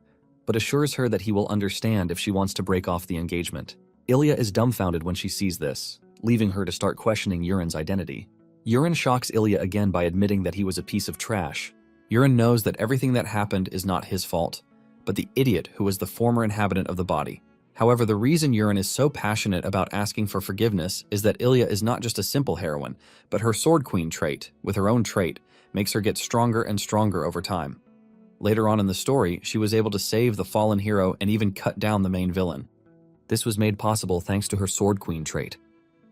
but assures her that he will understand if she wants to break off the engagement. Ilya is dumbfounded when she sees this, leaving her to start questioning Yurin's identity. Yurin shocks Ilya again by admitting that he was a piece of trash. Yurin knows that everything that happened is not his fault, but the idiot who was the former inhabitant of the body. However, the reason Yurin is so passionate about asking for forgiveness is that Ilya is not just a simple heroine, but her Sword Queen trait, with her own trait, makes her get stronger and stronger over time. Later on in the story, she was able to save the fallen hero and even cut down the main villain. This was made possible thanks to her Sword Queen trait.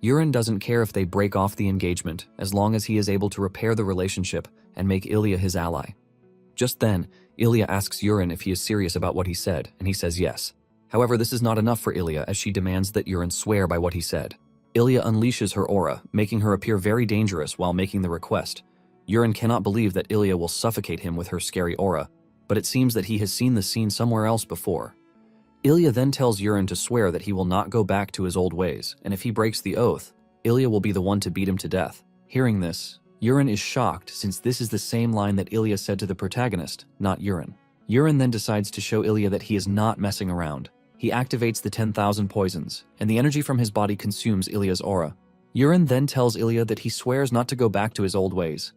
Yurin doesn't care if they break off the engagement, as long as he is able to repair the relationship and make Ilya his ally. Just then, Ilya asks Urine if he is serious about what he said, and he says yes. However, this is not enough for Ilya as she demands that Urine swear by what he said. Ilya unleashes her aura, making her appear very dangerous while making the request. Urine cannot believe that Ilya will suffocate him with her scary aura, but it seems that he has seen the scene somewhere else before. Ilya then tells Urine to swear that he will not go back to his old ways, and if he breaks the oath, Ilya will be the one to beat him to death. Hearing this, Urine is shocked since this is the same line that Ilya said to the protagonist, not Urine. Urine then decides to show Ilya that he is not messing around. He activates the 10,000 poisons, and the energy from his body consumes Ilya's aura. Urine then tells Ilya that he swears not to go back to his old ways.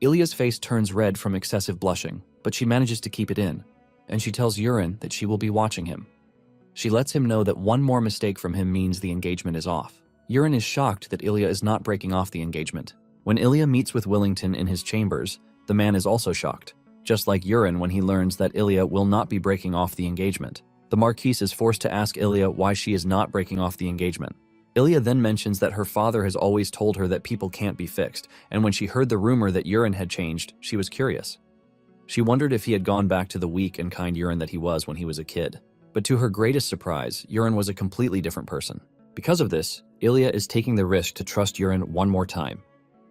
Ilya's face turns red from excessive blushing, but she manages to keep it in, and she tells Urine that she will be watching him. She lets him know that one more mistake from him means the engagement is off. Urine is shocked that Ilya is not breaking off the engagement. When Ilya meets with Willington in his chambers, the man is also shocked, just like Urine when he learns that Ilya will not be breaking off the engagement. The Marquise is forced to ask Ilya why she is not breaking off the engagement. Ilya then mentions that her father has always told her that people can't be fixed, and when she heard the rumor that Urine had changed, she was curious. She wondered if he had gone back to the weak and kind Urine that he was when he was a kid. But to her greatest surprise, Urine was a completely different person. Because of this, Ilya is taking the risk to trust Urine one more time.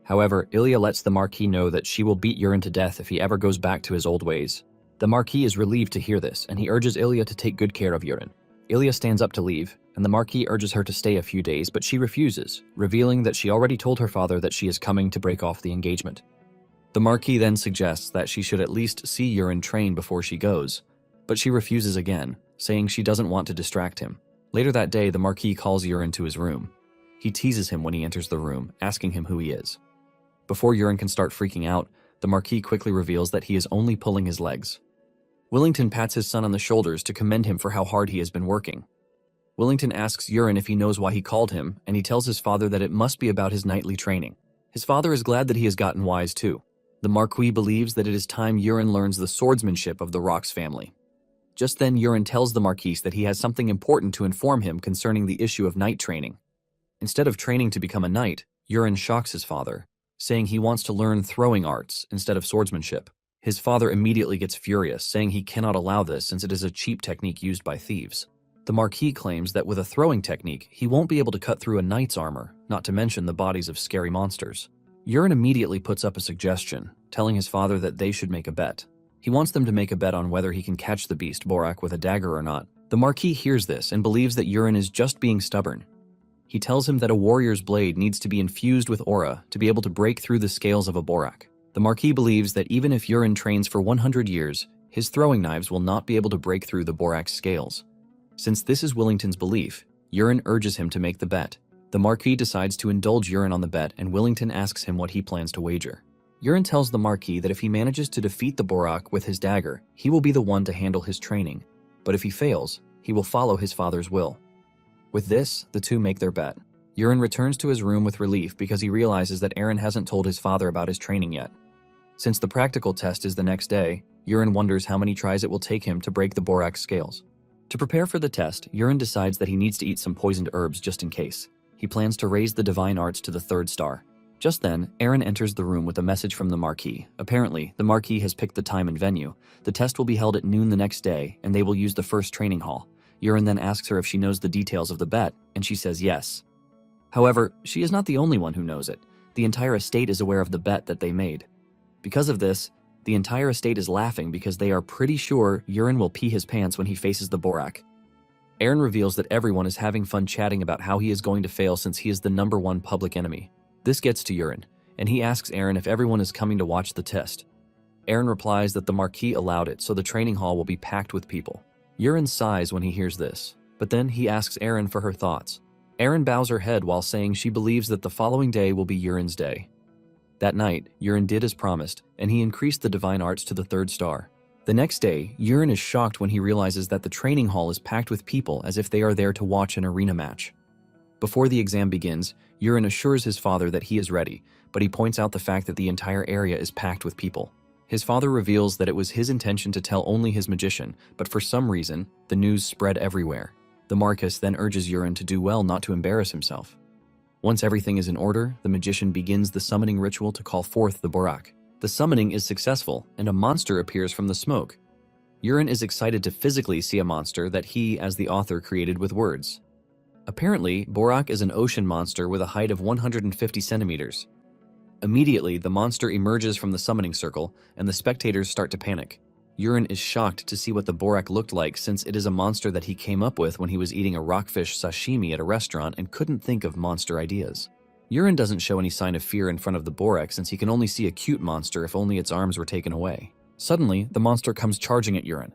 However, Ilya lets the Marquis know that she will beat Urine to death if he ever goes back to his old ways. The Marquis is relieved to hear this, and he urges Ilya to take good care of Urine. Ilya stands up to leave, and the Marquis urges her to stay a few days, but she refuses, revealing that she already told her father that she is coming to break off the engagement. The Marquis then suggests that she should at least see Urine train before she goes, but she refuses again, saying she doesn't want to distract him. Later that day, the Marquis calls Urine to his room. He teases him when he enters the room, asking him who he is. Before Urine can start freaking out, the Marquis quickly reveals that he is only pulling his legs. Willington pats his son on the shoulders to commend him for how hard he has been working. Willington asks Urine if he knows why he called him, and he tells his father that it must be about his nightly training. His father is glad that he has gotten wise too. The Marquis believes that it is time Urine learns the swordsmanship of the Rox family. Just then, Urine tells the Marquis that he has something important to inform him concerning the issue of knight training. Instead of training to become a knight, Urine shocks his father, saying he wants to learn throwing arts instead of swordsmanship. His father immediately gets furious, saying he cannot allow this since it is a cheap technique used by thieves. The Marquis claims that with a throwing technique, he won't be able to cut through a knight's armor, not to mention the bodies of scary monsters. Urine immediately puts up a suggestion, telling his father that they should make a bet. He wants them to make a bet on whether he can catch the beast Borak with a dagger or not. The Marquis hears this and believes that Urine is just being stubborn. He tells him that a warrior's blade needs to be infused with aura to be able to break through the scales of a Borak. The Marquis believes that even if Urine trains for 100 years, his throwing knives will not be able to break through the Borak's scales. Since this is Willington's belief, Urine urges him to make the bet. The Marquis decides to indulge Urine on the bet, and Willington asks him what he plans to wager. Urine tells the Marquis that if he manages to defeat the Borak with his dagger, he will be the one to handle his training, but if he fails, he will follow his father's will. With this, the two make their bet. Urine returns to his room with relief because he realizes that Aaron hasn't told his father about his training yet. Since the practical test is the next day, Urine wonders how many tries it will take him to break the Borak's scales. To prepare for the test, Urine decides that he needs to eat some poisoned herbs just in case. He plans to raise the divine arts to the 3rd star. Just then, Aaron enters the room with a message from the Marquis. Apparently, the Marquis has picked the time and venue. The test will be held at noon the next day, and they will use the first training hall. Urine then asks her if she knows the details of the bet, and she says yes. However, she is not the only one who knows it. The entire estate is aware of the bet that they made. Because of this, the entire estate is laughing because they are pretty sure Urine will pee his pants when he faces the Borak. Aaron reveals that everyone is having fun chatting about how he is going to fail since he is the #1 public enemy. This gets to Urine, and he asks Aaron if everyone is coming to watch the test. Aaron replies that the Marquis allowed it, so the training hall will be packed with people. Urine sighs when he hears this, but then he asks Aaron for her thoughts. Aaron bows her head while saying she believes that the following day will be Urine's day. That night, Urine did as promised, and he increased the divine arts to the 3rd star. The next day, Urine is shocked when he realizes that the training hall is packed with people as if they are there to watch an arena match. Before the exam begins, Urine assures his father that he is ready, but he points out the fact that the entire area is packed with people. His father reveals that it was his intention to tell only his magician, but for some reason, the news spread everywhere. The Marquis then urges Urine to do well not to embarrass himself. Once everything is in order, the magician begins the summoning ritual to call forth the Borak. The summoning is successful, and a monster appears from the smoke. Urine is excited to physically see a monster that he, as the author, created with words. Apparently, Borak is an ocean monster with a height of 150 centimeters. Immediately, the monster emerges from the summoning circle, and the spectators start to panic. Urine is shocked to see what the Borak looked like, since it is a monster that he came up with when he was eating a rockfish sashimi at a restaurant and couldn't think of monster ideas. Urine doesn't show any sign of fear in front of the Borak, since he can only see a cute monster if only its arms were taken away. Suddenly, the monster comes charging at Urine.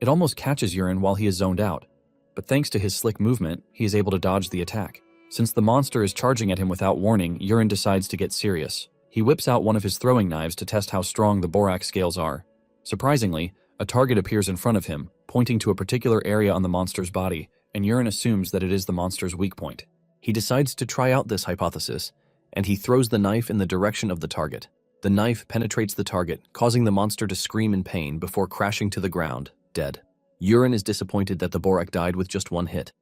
It almost catches Urine while he is zoned out, but thanks to his slick movement, he is able to dodge the attack. Since the monster is charging at him without warning, Urine decides to get serious. He whips out one of his throwing knives to test how strong the Borak scales are. Surprisingly, a target appears in front of him, pointing to a particular area on the monster's body, and Urine assumes that it is the monster's weak point. He decides to try out this hypothesis, and he throws the knife in the direction of the target. The knife penetrates the target, causing the monster to scream in pain before crashing to the ground, dead. Urine is disappointed that the Borak died with just one hit.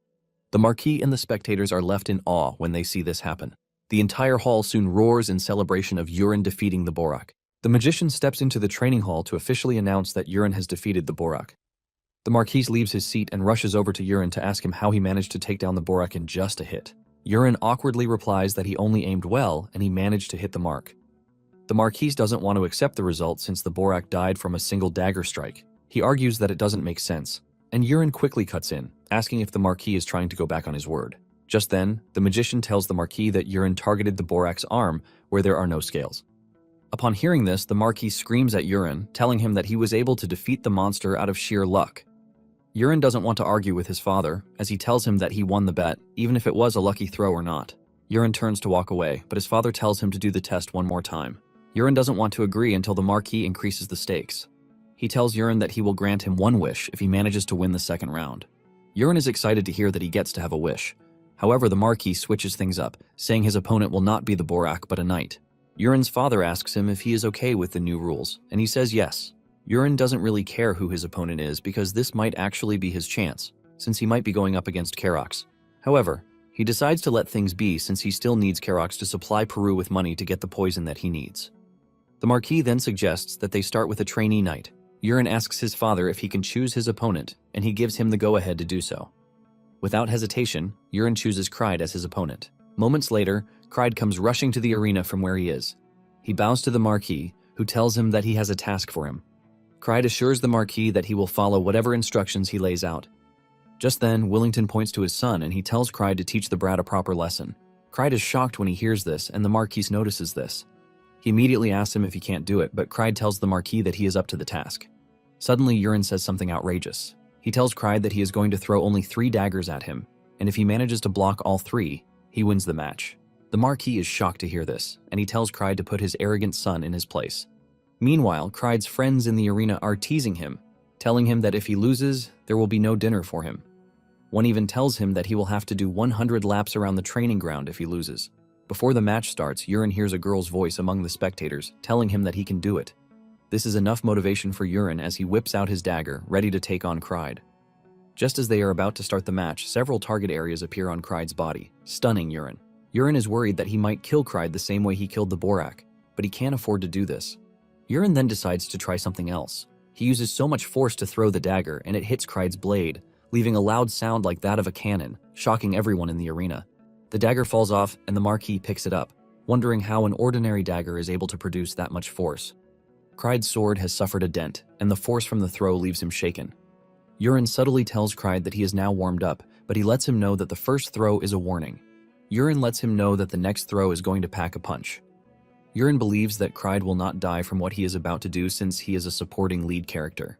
The Marquis and the spectators are left in awe when they see this happen. The entire hall soon roars in celebration of Urine defeating the Borak. The magician steps into the training hall to officially announce that Urine has defeated the Borak. The Marquis leaves his seat and rushes over to Urine to ask him how he managed to take down the Borak in just a hit. Urine awkwardly replies that he only aimed well and he managed to hit the mark. The Marquis doesn't want to accept the result since the Borak died from a single dagger strike. He argues that it doesn't make sense, and Urine quickly cuts in, asking if the Marquis is trying to go back on his word. Just then, the magician tells the Marquis that Urine targeted the Borak's arm where there are no scales. Upon hearing this, the Marquis screams at Urine, telling him that he was able to defeat the monster out of sheer luck. Urine doesn't want to argue with his father, as he tells him that he won the bet, even if it was a lucky throw or not. Urine turns to walk away, but his father tells him to do the test one more time. Urine doesn't want to agree until the Marquis increases the stakes. He tells Urine that he will grant him one wish if he manages to win the second round. Urine is excited to hear that he gets to have a wish. However, the Marquis switches things up, saying his opponent will not be the Borak but a knight. Urine's father asks him if he is okay with the new rules, and he says yes. Urine doesn't really care who his opponent is because this might actually be his chance, since he might be going up against Karox. However, he decides to let things be since he still needs Karox to supply Peru with money to get the poison that he needs. The Marquis then suggests that they start with a trainee knight. Urine asks his father if he can choose his opponent, and he gives him the go-ahead to do so. Without hesitation, Urine chooses Kryde as his opponent. Moments later, Kryde comes rushing to the arena from where he is. He bows to the Marquis, who tells him that he has a task for him. Kryde assures the Marquis that he will follow whatever instructions he lays out. Just then, Willington points to his son and he tells Kryde to teach the brat a proper lesson. Kryde is shocked when he hears this, and the Marquis notices this. He immediately asks him if he can't do it, but Kryde tells the Marquis that he is up to the task. Suddenly, Urine says something outrageous. He tells Kryde that he is going to throw only 3 daggers at him, and if he manages to block all 3, he wins the match. The Marquis is shocked to hear this, and he tells Kryde to put his arrogant son in his place. Meanwhile, Kryde's friends in the arena are teasing him, telling him that if he loses, there will be no dinner for him. One even tells him that he will have to do 100 laps around the training ground if he loses. Before the match starts, Urine hears a girl's voice among the spectators, telling him that he can do it. This is enough motivation for Urine as he whips out his dagger, ready to take on Kryde. Just as they are about to start the match, several target areas appear on Kryde's body, stunning Urine. Urine is worried that he might kill Kryde the same way he killed the Borak, but he can't afford to do this. Urine then decides to try something else. He uses so much force to throw the dagger, and it hits Kryde's blade, leaving a loud sound like that of a cannon, shocking everyone in the arena. The dagger falls off, and the Marquis picks it up, wondering how an ordinary dagger is able to produce that much force. Kryde's sword has suffered a dent, and the force from the throw leaves him shaken. Urine subtly tells Kryde that he is now warmed up, but he lets him know that the first throw is a warning. Urine lets him know that the next throw is going to pack a punch. Urine believes that Kryde will not die from what he is about to do since he is a supporting lead character.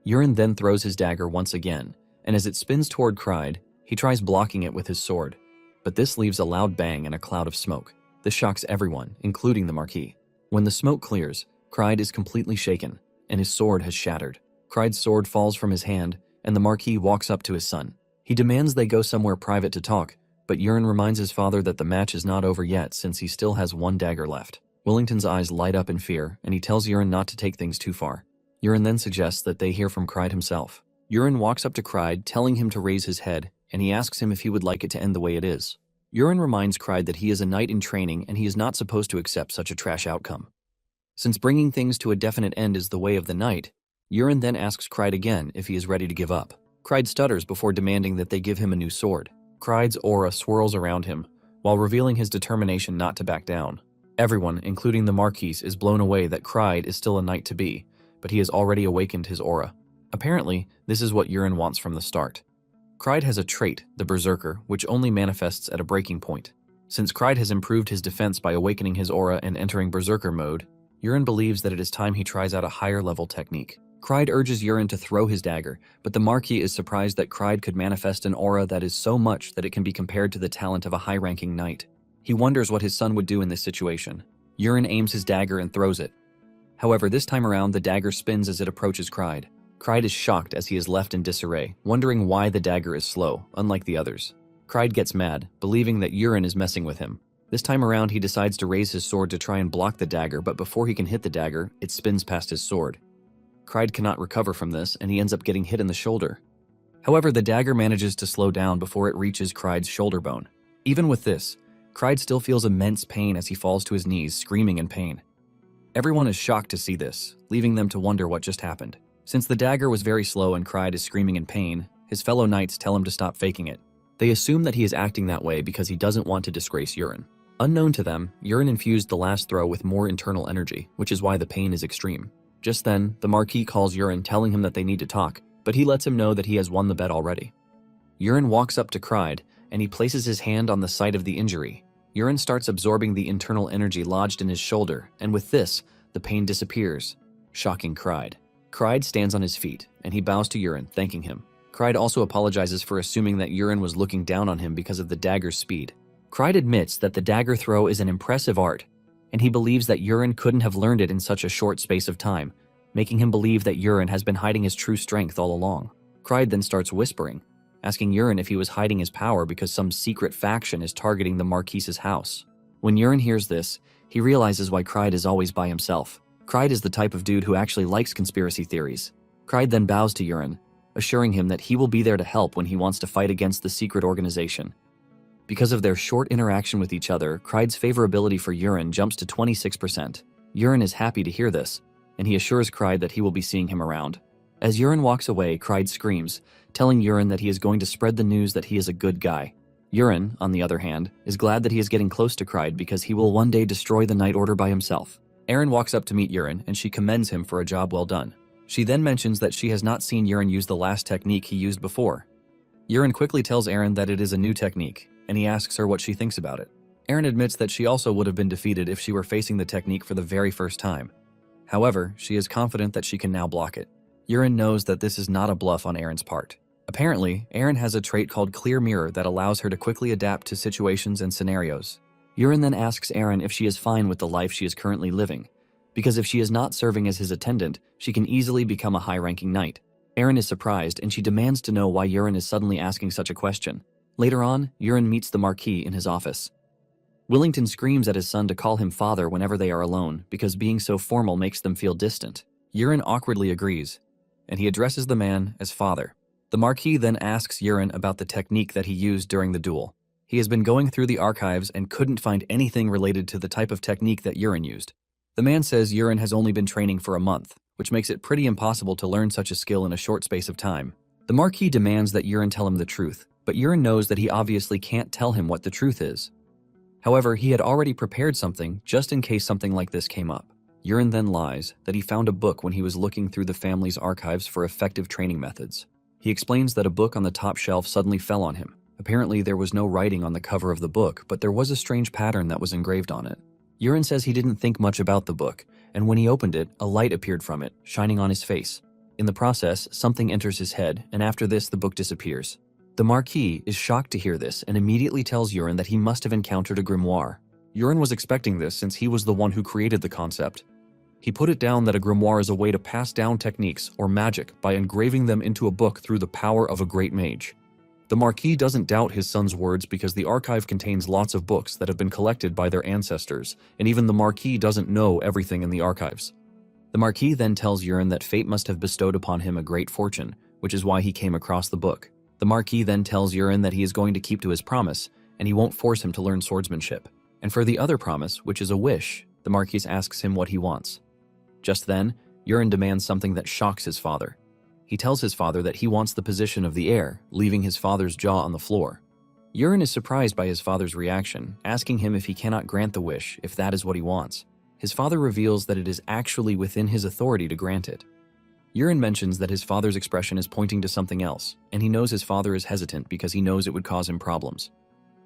Urine then throws his dagger once again, and as it spins toward Kryde, he tries blocking it with his sword. But this leaves a loud bang and a cloud of smoke. This shocks everyone, including the Marquis. When the smoke clears, Kryde is completely shaken, and his sword has shattered. Kryde's sword falls from his hand, and the Marquis walks up to his son. He demands they go somewhere private to talk, but Urine reminds his father that the match is not over yet since he still has 1 dagger left. Willington's eyes light up in fear, and he tells Urine not to take things too far. Urine then suggests that they hear from Kryde himself. Urine walks up to Kryde, telling him to raise his head, and he asks him if he would like it to end the way it is. Urine reminds Kryde that he is a knight in training and he is not supposed to accept such a trash outcome. Since bringing things to a definite end is the way of the knight, Yurin then asks Kryde again if he is ready to give up. Kryde stutters before demanding that they give him a new sword. Kryde's aura swirls around him, while revealing his determination not to back down. Everyone, including the Marquis, is blown away that Kryde is still a knight to be, but he has already awakened his aura. Apparently, this is what Yurin wants from the start. Kryde has a trait, the Berserker, which only manifests at a breaking point. Since Kryde has improved his defense by awakening his aura and entering Berserker mode, Yurin believes that it is time he tries out a higher level technique. Kryde urges Yurin to throw his dagger, but the Marquis is surprised that Kryde could manifest an aura that is so much that it can be compared to the talent of a high-ranking knight. He wonders what his son would do in this situation. Yurin aims his dagger and throws it. However, this time around, the dagger spins as it approaches Kryde. Kryde is shocked as he is left in disarray, wondering why the dagger is slow, unlike the others. Kryde gets mad, believing that Yurin is messing with him. This time around, he decides to raise his sword to try and block the dagger, but before he can hit the dagger, it spins past his sword. Kryde cannot recover from this, and he ends up getting hit in the shoulder. However, the dagger manages to slow down before it reaches Kryde's shoulder bone. Even with this, Kryde still feels immense pain as he falls to his knees, screaming in pain. Everyone is shocked to see this, leaving them to wonder what just happened. Since the dagger was very slow and Kryde is screaming in pain, his fellow knights tell him to stop faking it. They assume that he is acting that way because he doesn't want to disgrace Yurin. Unknown to them, Yurin infused the last throw with more internal energy, which is why the pain is extreme. Just then, the Marquis calls Yurin, telling him that they need to talk, but he lets him know that he has won the bet already. Yurin walks up to Kryde, and he places his hand on the site of the injury. Yurin starts absorbing the internal energy lodged in his shoulder, and with this, the pain disappears, shocking Kryde. Kryde stands on his feet, and he bows to Yurin, thanking him. Kryde also apologizes for assuming that Yurin was looking down on him because of the dagger's speed. Kryde admits that the dagger throw is an impressive art, and he believes that Yurin couldn't have learned it in such a short space of time, making him believe that Yurin has been hiding his true strength all along. Kryde then starts whispering, asking Yurin if he was hiding his power because some secret faction is targeting the Marquis's house. When Yurin hears this, he realizes why Kryde is always by himself. Kryde is the type of dude who actually likes conspiracy theories. Kryde then bows to Yurin, assuring him that he will be there to help when he wants to fight against the secret organization. Because of their short interaction with each other, Kryde's favorability for Yurin jumps to 26%. Yurin is happy to hear this, and he assures Kryde that he will be seeing him around. As Yurin walks away, Kryde screams, telling Yurin that he is going to spread the news that he is a good guy. Yurin, on the other hand, is glad that he is getting close to Kryde because he will one day destroy the Night Order by himself. Erin walks up to meet Yurin, and she commends him for a job well done. She then mentions that she has not seen Yurin use the last technique he used before. Yurin quickly tells Erin that it is a new technique, and he asks her what she thinks about it. Erin admits that she also would have been defeated if she were facing the technique for the very first time. However, she is confident that she can now block it. Yurin knows that this is not a bluff on Erin's part. Apparently, Erin has a trait called Clear Mirror that allows her to quickly adapt to situations and scenarios. Yurin then asks Erin if she is fine with the life she is currently living, because if she is not serving as his attendant, she can easily become a high-ranking knight. Erin is surprised, and she demands to know why Yurin is suddenly asking such a question. Later on, Yurin meets the Marquis in his office. Willington screams at his son to call him father whenever they are alone, because being so formal makes them feel distant. Yurin awkwardly agrees, and he addresses the man as father. The Marquis then asks Yurin about the technique that he used during the duel. He has been going through the archives and couldn't find anything related to the type of technique that Yurin used. The man says Yurin has only been training for a month, which makes it pretty impossible to learn such a skill in a short space of time. The Marquis demands that Yurin tell him the truth, but Yurin knows that he obviously can't tell him what the truth is. However, he had already prepared something just in case something like this came up. Yurin then lies that he found a book when he was looking through the family's archives for effective training methods. He explains that a book on the top shelf suddenly fell on him. Apparently, there was no writing on the cover of the book, but there was a strange pattern that was engraved on it. Yurin says he didn't think much about the book, and when he opened it, a light appeared from it, shining on his face. In the process, something enters his head, and after this, the book disappears. The Marquis is shocked to hear this and immediately tells Yurin that he must have encountered a grimoire. Yurin was expecting this since he was the one who created the concept. He put it down that a grimoire is a way to pass down techniques or magic by engraving them into a book through the power of a great mage. The Marquis doesn't doubt his son's words because the archive contains lots of books that have been collected by their ancestors, and even the Marquis doesn't know everything in the archives. The Marquis then tells Yurin that fate must have bestowed upon him a great fortune, which is why he came across the book. The Marquis then tells Yurin that he is going to keep to his promise, and he won't force him to learn swordsmanship. And for the other promise, which is a wish, the Marquis asks him what he wants. Just then, Urine demands something that shocks his father. He tells his father that he wants the position of the heir, leaving his father's jaw on the floor. Urine is surprised by his father's reaction, asking him if he cannot grant the wish if that is what he wants. His father reveals that it is actually within his authority to grant it. Urine mentions that his father's expression is pointing to something else, and he knows his father is hesitant because he knows it would cause him problems.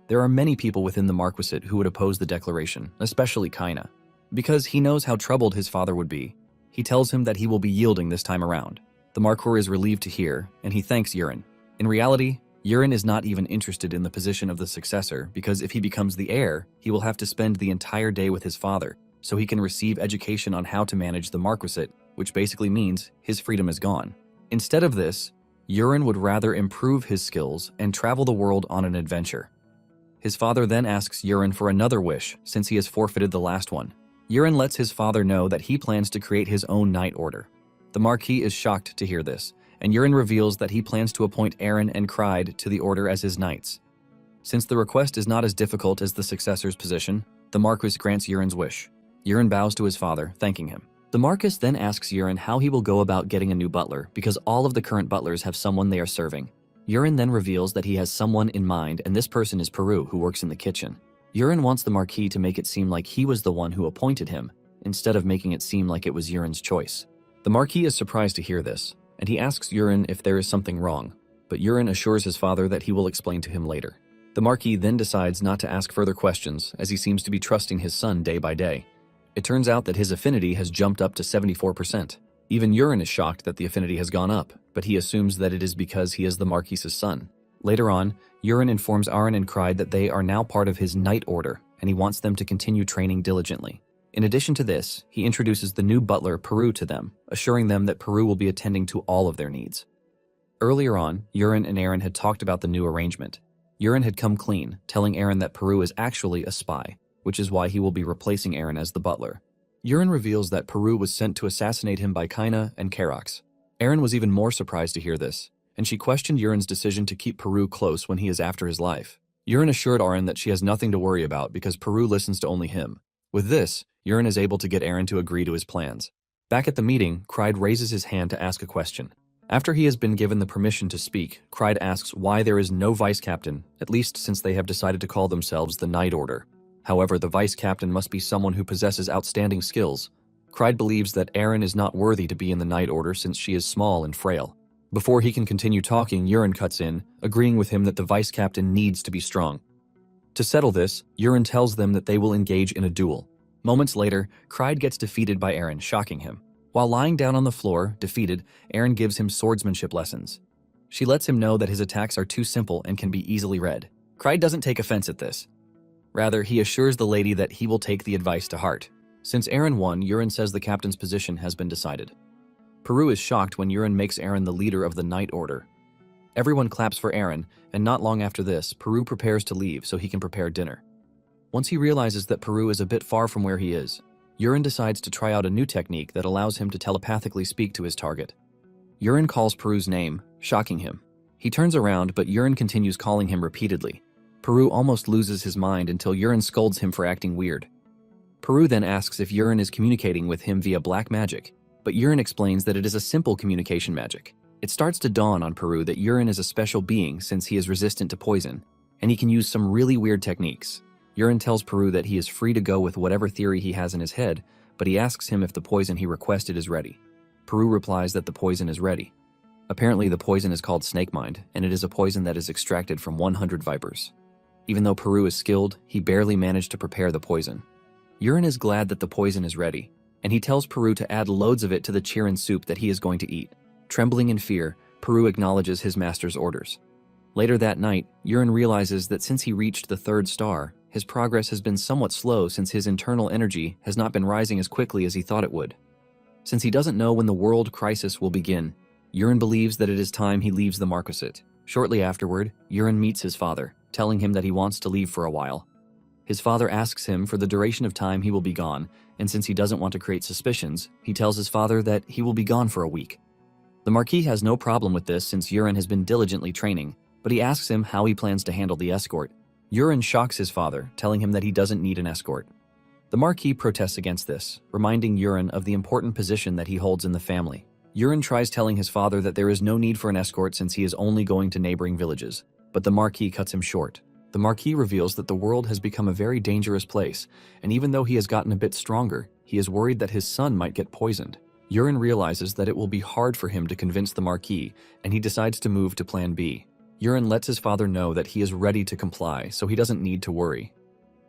There are many people within the Marquisate who would oppose the declaration, especially Kaina. Because he knows how troubled his father would be, he tells him that he will be yielding this time around. The Marquis is relieved to hear, and he thanks Urine. In reality, Urine is not even interested in the position of the successor because if he becomes the heir, he will have to spend the entire day with his father, so he can receive education on how to manage the Marquisate, which basically means his freedom is gone. Instead of this, Urine would rather improve his skills and travel the world on an adventure. His father then asks Urine for another wish since he has forfeited the last one. Urine lets his father know that he plans to create his own Knight Order. The Marquis is shocked to hear this, and Urine reveals that he plans to appoint Aaron and Cried to the Order as his knights. Since the request is not as difficult as the successor's position, the Marquis grants Urine's wish. Urine bows to his father, thanking him. The Marquis then asks Urine how he will go about getting a new butler because all of the current butlers have someone they are serving. Urine then reveals that he has someone in mind, and this person is Peru, who works in the kitchen. Urine wants the Marquis to make it seem like he was the one who appointed him, instead of making it seem like it was Urine's choice. The Marquis is surprised to hear this, and he asks Urine if there is something wrong, but Urine assures his father that he will explain to him later. The Marquis then decides not to ask further questions as he seems to be trusting his son day by day. It turns out that his affinity has jumped up to 74%. Even Urine is shocked that the affinity has gone up, but he assumes that it is because he is the Marquis's son. Later on, Urine informs Aaron and Cried that they are now part of his Knight Order, and he wants them to continue training diligently. In addition to this, he introduces the new butler, Peru, to them, assuring them that Peru will be attending to all of their needs. Earlier on, Urine and Aaron had talked about the new arrangement. Urine had come clean, telling Aaron that Peru is actually a spy, which is why he will be replacing Aaron as the butler. Urine reveals that Peru was sent to assassinate him by Kaina and Karox. Aaron was even more surprised to hear this, and she questioned Urine's decision to keep Peru close when he is after his life. Urine assured Aaron that she has nothing to worry about because Peru listens to only him. With this, Urine is able to get Aaron to agree to his plans. Back at the meeting, Cried raises his hand to ask a question. After he has been given the permission to speak, Cried asks why there is no vice captain, at least since they have decided to call themselves the Knight Order. However, the vice captain must be someone who possesses outstanding skills. Cried believes that Aaron is not worthy to be in the Knight Order since she is small and frail. Before he can continue talking, Urine cuts in, agreeing with him that the vice captain needs to be strong. To settle this, Urine tells them that they will engage in a duel. Moments later, Cried gets defeated by Aaron, shocking him. While lying down on the floor, defeated, Aaron gives him swordsmanship lessons. She lets him know that his attacks are too simple and can be easily read. Cried doesn't take offense at this. Rather, he assures the lady that he will take the advice to heart. Since Aaron won, Urine says the captain's position has been decided. Peru is shocked when Urine makes Aaron the leader of the Knight Order. Everyone claps for Aaron, and not long after this, Peru prepares to leave so he can prepare dinner. Once he realizes that Peru is a bit far from where he is, Urine decides to try out a new technique that allows him to telepathically speak to his target. Urine calls Peru's name, shocking him. He turns around, but Urine continues calling him repeatedly. Peru almost loses his mind until Urine scolds him for acting weird. Peru then asks if Urine is communicating with him via black magic, but Urine explains that it is a simple communication magic. It starts to dawn on Peru that Urine is a special being since he is resistant to poison, and he can use some really weird techniques. Urine tells Peru that he is free to go with whatever theory he has in his head, but he asks him if the poison he requested is ready. Peru replies that the poison is ready. Apparently the poison is called snake mind, and it is a poison that is extracted from 100 vipers. Even though Peru is skilled, he barely managed to prepare the poison. Urine is glad that the poison is ready, and he tells Peru to add loads of it to the chirin soup that he is going to eat. Trembling in fear, Peru acknowledges his master's orders. Later that night, Urine realizes that since he reached the 3rd star, his progress has been somewhat slow since his internal energy has not been rising as quickly as he thought it would. Since he doesn't know when the world crisis will begin, Urine believes that it is time he leaves the Marquisate. Shortly afterward, Urine meets his father, telling him that he wants to leave for a while. His father asks him for the duration of time he will be gone, and since he doesn't want to create suspicions, he tells his father that he will be gone for a week. The Marquis has no problem with this since Urine has been diligently training, but he asks him how he plans to handle the escort. Urine shocks his father, telling him that he doesn't need an escort. The Marquis protests against this, reminding Yurin of the important position that he holds in the family. Yurin tries telling his father that there is no need for an escort since he is only going to neighboring villages, but the Marquis cuts him short. The Marquis reveals that the world has become a very dangerous place, and even though he has gotten a bit stronger, he is worried that his son might get poisoned. Yurin realizes that it will be hard for him to convince the Marquis, and he decides to move to Plan B. Yurin lets his father know that he is ready to comply, so he doesn't need to worry.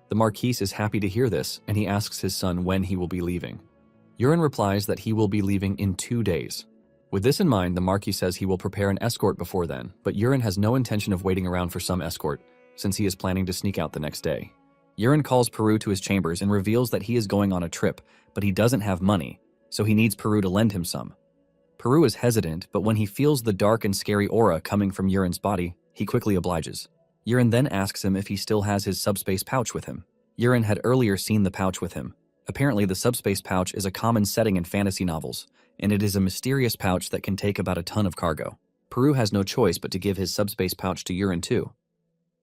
The Marquis is happy to hear this, and he asks his son when he will be leaving. Yurin replies that he will be leaving in 2 days. With this in mind, the Marquis says he will prepare an escort before then, but Yurin has no intention of waiting around for some escort, since he is planning to sneak out the next day. Yurin calls Peru to his chambers and reveals that he is going on a trip, but he doesn't have money, so he needs Peru to lend him some. Peru is hesitant, but when he feels the dark and scary aura coming from Yurin's body, he quickly obliges. Yurin then asks him if he still has his subspace pouch with him. Yurin had earlier seen the pouch with him. Apparently, the subspace pouch is a common setting in fantasy novels, and it is a mysterious pouch that can take about a ton of cargo. Peru has no choice but to give his subspace pouch to Yurin too.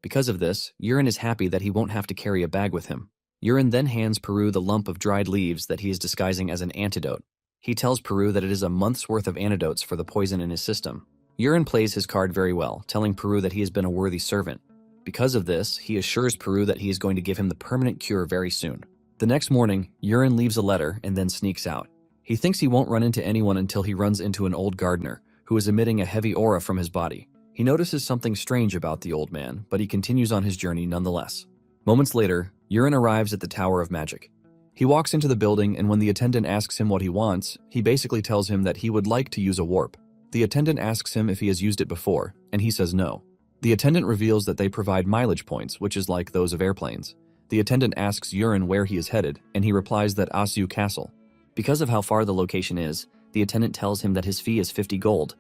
Because of this, Yurin is happy that he won't have to carry a bag with him. Yurin then hands Peru the lump of dried leaves that he is disguising as an antidote. He tells Peru that it is a month's worth of antidotes for the poison in his system. Yurin plays his card very well, telling Peru that he has been a worthy servant. Because of this, he assures Peru that he is going to give him the permanent cure very soon. The next morning, Yurin leaves a letter and then sneaks out. He thinks he won't run into anyone until he runs into an old gardener, who is emitting a heavy aura from his body. He notices something strange about the old man, but he continues on his journey nonetheless. Moments later, Yurin arrives at the Tower of Magic. He walks into the building, and when the attendant asks him what he wants, he basically tells him that he would like to use a warp. The attendant asks him if he has used it before, and he says no. The attendant reveals that they provide mileage points, which is like those of airplanes. The attendant asks Yurin where he is headed, and he replies that Asura Castle. Because of how far the location is, the attendant tells him that his fee is 50 gold.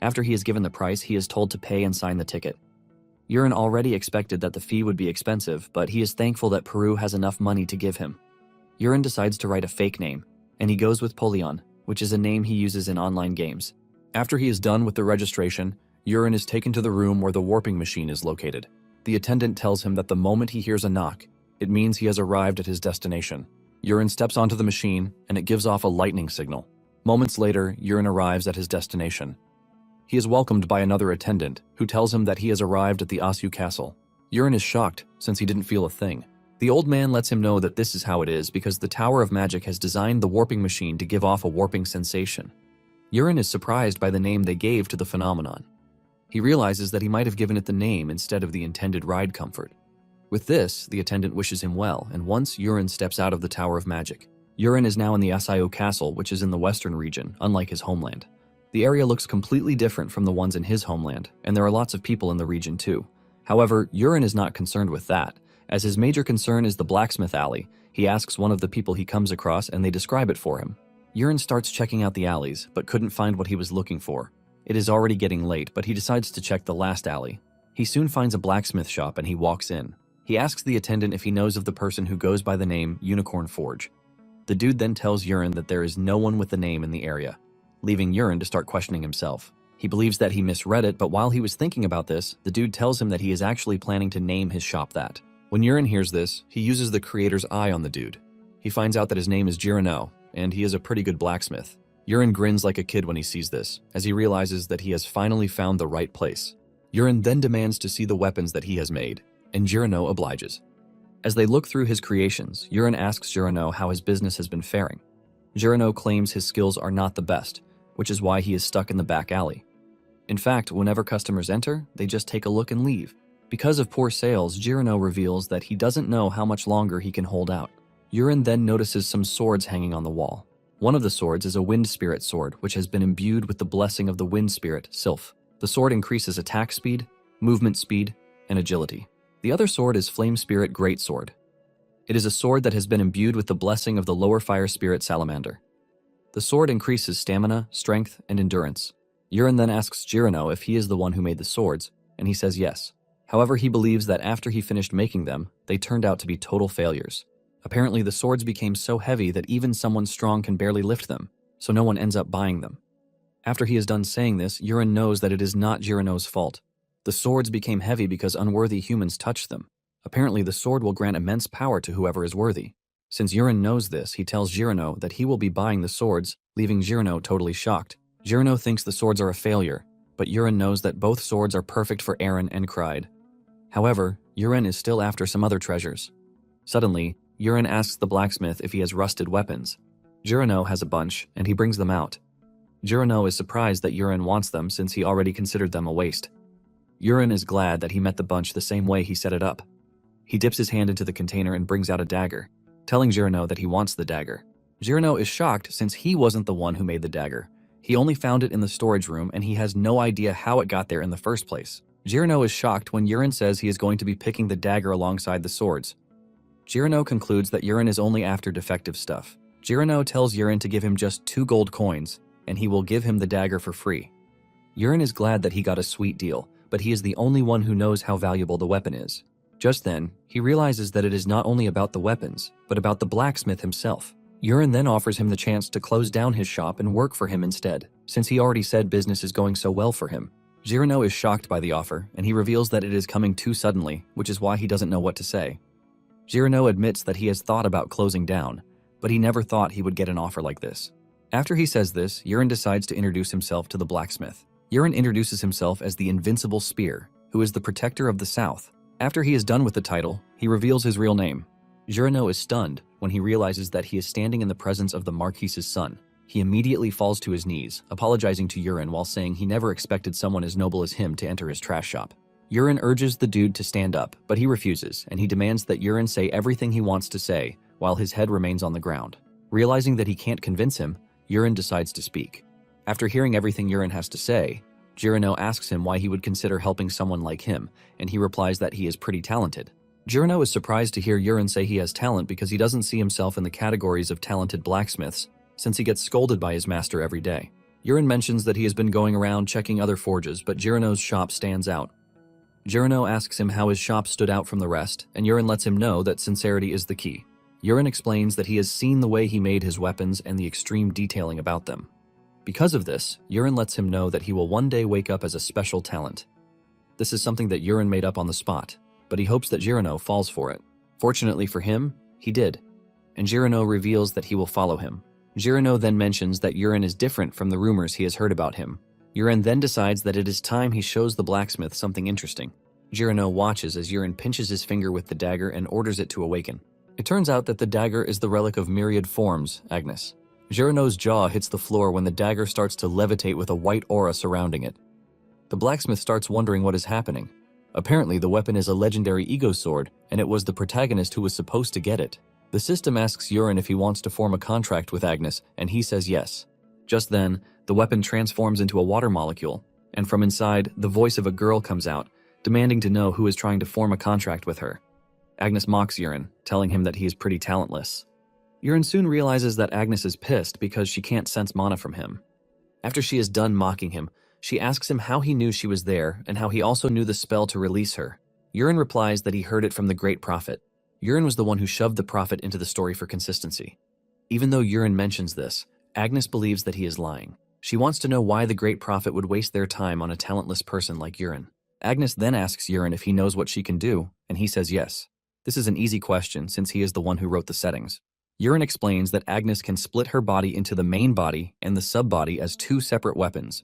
After he is given the price, he is told to pay and sign the ticket. Yurin already expected that the fee would be expensive, but he is thankful that Peru has enough money to give him. Yurin decides to write a fake name, and he goes with Polion, which is a name he uses in online games. After he is done with the registration, Yurin is taken to the room where the warping machine is located. The attendant tells him that the moment he hears a knock, it means he has arrived at his destination. Yurin steps onto the machine, and it gives off a lightning signal. Moments later, Yurin arrives at his destination. He is welcomed by another attendant, who tells him that he has arrived at the Asura Castle. Yurin is shocked, since he didn't feel a thing. The old man lets him know that this is how it is because the Tower of Magic has designed the warping machine to give off a warping sensation. Yurin is surprised by the name they gave to the phenomenon. He realizes that he might have given it the name instead of the intended ride comfort. With this, the attendant wishes him well, and once Yurin steps out of the Tower of Magic, Yurin is now in the Asura Castle, which is in the western region, unlike his homeland. The area looks completely different from the ones in his homeland, and there are lots of people in the region too. However, Yurin is not concerned with that. As his major concern is the blacksmith alley, he asks one of the people he comes across and they describe it for him. Yurin starts checking out the alleys, but couldn't find what he was looking for. It is already getting late, but he decides to check the last alley. He soon finds a blacksmith shop and he walks in. He asks the attendant if he knows of the person who goes by the name Unicorn Forge. The dude then tells Yurin that there is no one with the name in the area, leaving Yurin to start questioning himself. He believes that he misread it, but while he was thinking about this, the dude tells him that he is actually planning to name his shop that. When Yurin hears this, he uses the creator's eye on the dude. He finds out that his name is Jirano, and he is a pretty good blacksmith. Yurin grins like a kid when he sees this, as he realizes that he has finally found the right place. Yurin then demands to see the weapons that he has made, and Jirano obliges. As they look through his creations, Yurin asks Jirano how his business has been faring. Jirano claims his skills are not the best, which is why he is stuck in the back alley. In fact, whenever customers enter, they just take a look and leave. Because of poor sales, Jirano reveals that he doesn't know how much longer he can hold out. Yurin then notices some swords hanging on the wall. One of the swords is a wind spirit sword, which has been imbued with the blessing of the wind spirit, Sylph. The sword increases attack speed, movement speed, and agility. The other sword is Flame Spirit Greatsword. It is a sword that has been imbued with the blessing of the lower fire spirit Salamander. The sword increases stamina, strength, and endurance. Yurin then asks Jirano if he is the one who made the swords, and he says yes. However, he believes that after he finished making them, they turned out to be total failures. Apparently, the swords became so heavy that even someone strong can barely lift them, so no one ends up buying them. After he is done saying this, Yurin knows that it is not Jirano's fault. The swords became heavy because unworthy humans touched them. Apparently, the sword will grant immense power to whoever is worthy. Since Yurin knows this, he tells Jirano that he will be buying the swords, leaving Jirano totally shocked. Jirano thinks the swords are a failure, but Yurin knows that both swords are perfect for Eren and Cried. However, Yurin is still after some other treasures. Suddenly, Yurin asks the blacksmith if he has rusted weapons. Jirano has a bunch, and he brings them out. Jirano is surprised that Yurin wants them since he already considered them a waste. Yurin is glad that he met the bunch the same way he set it up. He dips his hand into the container and brings out a dagger, telling Jirano that he wants the dagger. Jirano is shocked since he wasn't the one who made the dagger. He only found it in the storage room and he has no idea how it got there in the first place. Jirano is shocked when Yurin says he is going to be picking the dagger alongside the swords. Jirano concludes that Yurin is only after defective stuff. Jirano tells Yurin to give him just 2 gold coins, and he will give him the dagger for free. Yurin is glad that he got a sweet deal, but he is the only one who knows how valuable the weapon is. Just then, he realizes that it is not only about the weapons, but about the blacksmith himself. Yurin then offers him the chance to close down his shop and work for him instead, since he already said business is going so well for him. Jirano is shocked by the offer, and he reveals that it is coming too suddenly, which is why he doesn't know what to say. Jirano admits that he has thought about closing down, but he never thought he would get an offer like this. After he says this, Yurin decides to introduce himself to the blacksmith. Yurin introduces himself as the Invincible Spear, who is the protector of the South. After he is done with the title, he reveals his real name. Jirano is stunned when he realizes that he is standing in the presence of the Marquise's son. He immediately falls to his knees, apologizing to Yurin while saying he never expected someone as noble as him to enter his trash shop. Yurin urges the dude to stand up, but he refuses, and he demands that Yurin say everything he wants to say, while his head remains on the ground. Realizing that he can't convince him, Yurin decides to speak. After hearing everything Yurin has to say, Jirano asks him why he would consider helping someone like him, and he replies that he is pretty talented. Jirano is surprised to hear Yurin say he has talent because he doesn't see himself in the categories of talented blacksmiths, since he gets scolded by his master every day. Yurin mentions that he has been going around checking other forges, but Jirano's shop stands out. Jirano asks him how his shop stood out from the rest, and Yurin lets him know that sincerity is the key. Yurin explains that he has seen the way he made his weapons and the extreme detailing about them. Because of this, Yurin lets him know that he will one day wake up as a special talent. This is something that Yurin made up on the spot, but he hopes that Jirano falls for it. Fortunately for him, he did, and Jirano reveals that he will follow him. Jirano then mentions that Yurin is different from the rumors he has heard about him. Yurin then decides that it is time he shows the blacksmith something interesting. Jirano watches as Yurin pinches his finger with the dagger and orders it to awaken. It turns out that the dagger is the relic of myriad forms, Agnes. Jirano's jaw hits the floor when the dagger starts to levitate with a white aura surrounding it. The blacksmith starts wondering what is happening. Apparently, the weapon is a legendary ego sword, and it was the protagonist who was supposed to get it. The system asks Yurin if he wants to form a contract with Agnes, and he says yes. Just then, the weapon transforms into a water molecule, and from inside, the voice of a girl comes out, demanding to know who is trying to form a contract with her. Agnes mocks Yurin, telling him that he is pretty talentless. Yurin soon realizes that Agnes is pissed because she can't sense mana from him. After she is done mocking him, she asks him how he knew she was there and how he also knew the spell to release her. Yurin replies that he heard it from the Great Prophet. Yurin was the one who shoved the prophet into the story for consistency. Even though Yurin mentions this, Agnes believes that he is lying. She wants to know why the Great Prophet would waste their time on a talentless person like Yurin. Agnes then asks Yurin if he knows what she can do, and he says yes. This is an easy question since he is the one who wrote the settings. Yurin explains that Agnes can split her body into the main body and the sub-body as 2 separate weapons.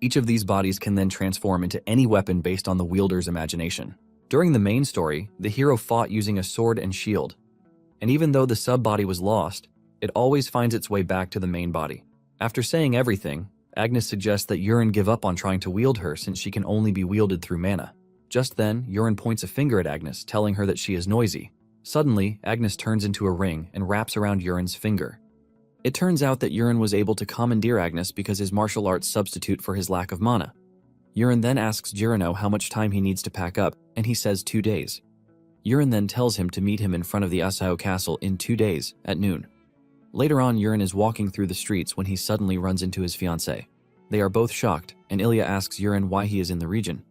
Each of these bodies can then transform into any weapon based on the wielder's imagination. During the main story, the hero fought using a sword and shield, and even though the sub-body was lost, it always finds its way back to the main body. After saying everything, Agnes suggests that Yurin give up on trying to wield her since she can only be wielded through mana. Just then, Yurin points a finger at Agnes, telling her that she is noisy. Suddenly, Agnes turns into a ring and wraps around Yurin's finger. It turns out that Yurin was able to commandeer Agnes because his martial arts substitute for his lack of mana. Yurin then asks Jirano how much time he needs to pack up, and he says 2 days. Yurin then tells him to meet him in front of the Asao castle in 2 days, at noon. Later on, Yurin is walking through the streets when he suddenly runs into his fiancée. They are both shocked, and Ilya asks Yurin why he is in the region.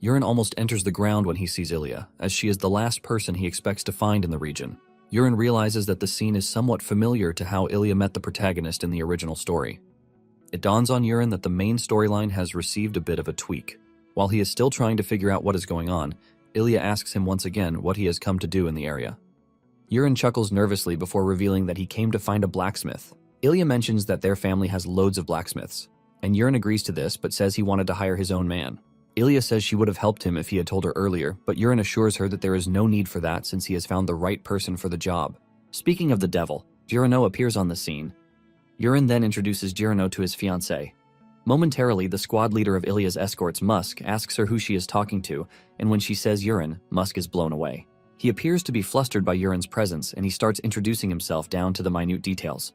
Yurin almost enters the ground when he sees Ilya, as she is the last person he expects to find in the region. Yurin realizes that the scene is somewhat familiar to how Ilya met the protagonist in the original story. It dawns on Yurin that the main storyline has received a bit of a tweak. While he is still trying to figure out what is going on, Ilya asks him once again what he has come to do in the area. Yurin chuckles nervously before revealing that he came to find a blacksmith. Ilya mentions that their family has loads of blacksmiths, and Yurin agrees to this but says he wanted to hire his own man. Ilya says she would have helped him if he had told her earlier, but Yurin assures her that there is no need for that since he has found the right person for the job. Speaking of the devil, Jirano appears on the scene. Yurin then introduces Jirano to his fiancée. Momentarily, the squad leader of Ilya's escorts, Musk, asks her who she is talking to, and when she says Yurin, Musk is blown away. He appears to be flustered by Yurin's presence, and he starts introducing himself down to the minute details.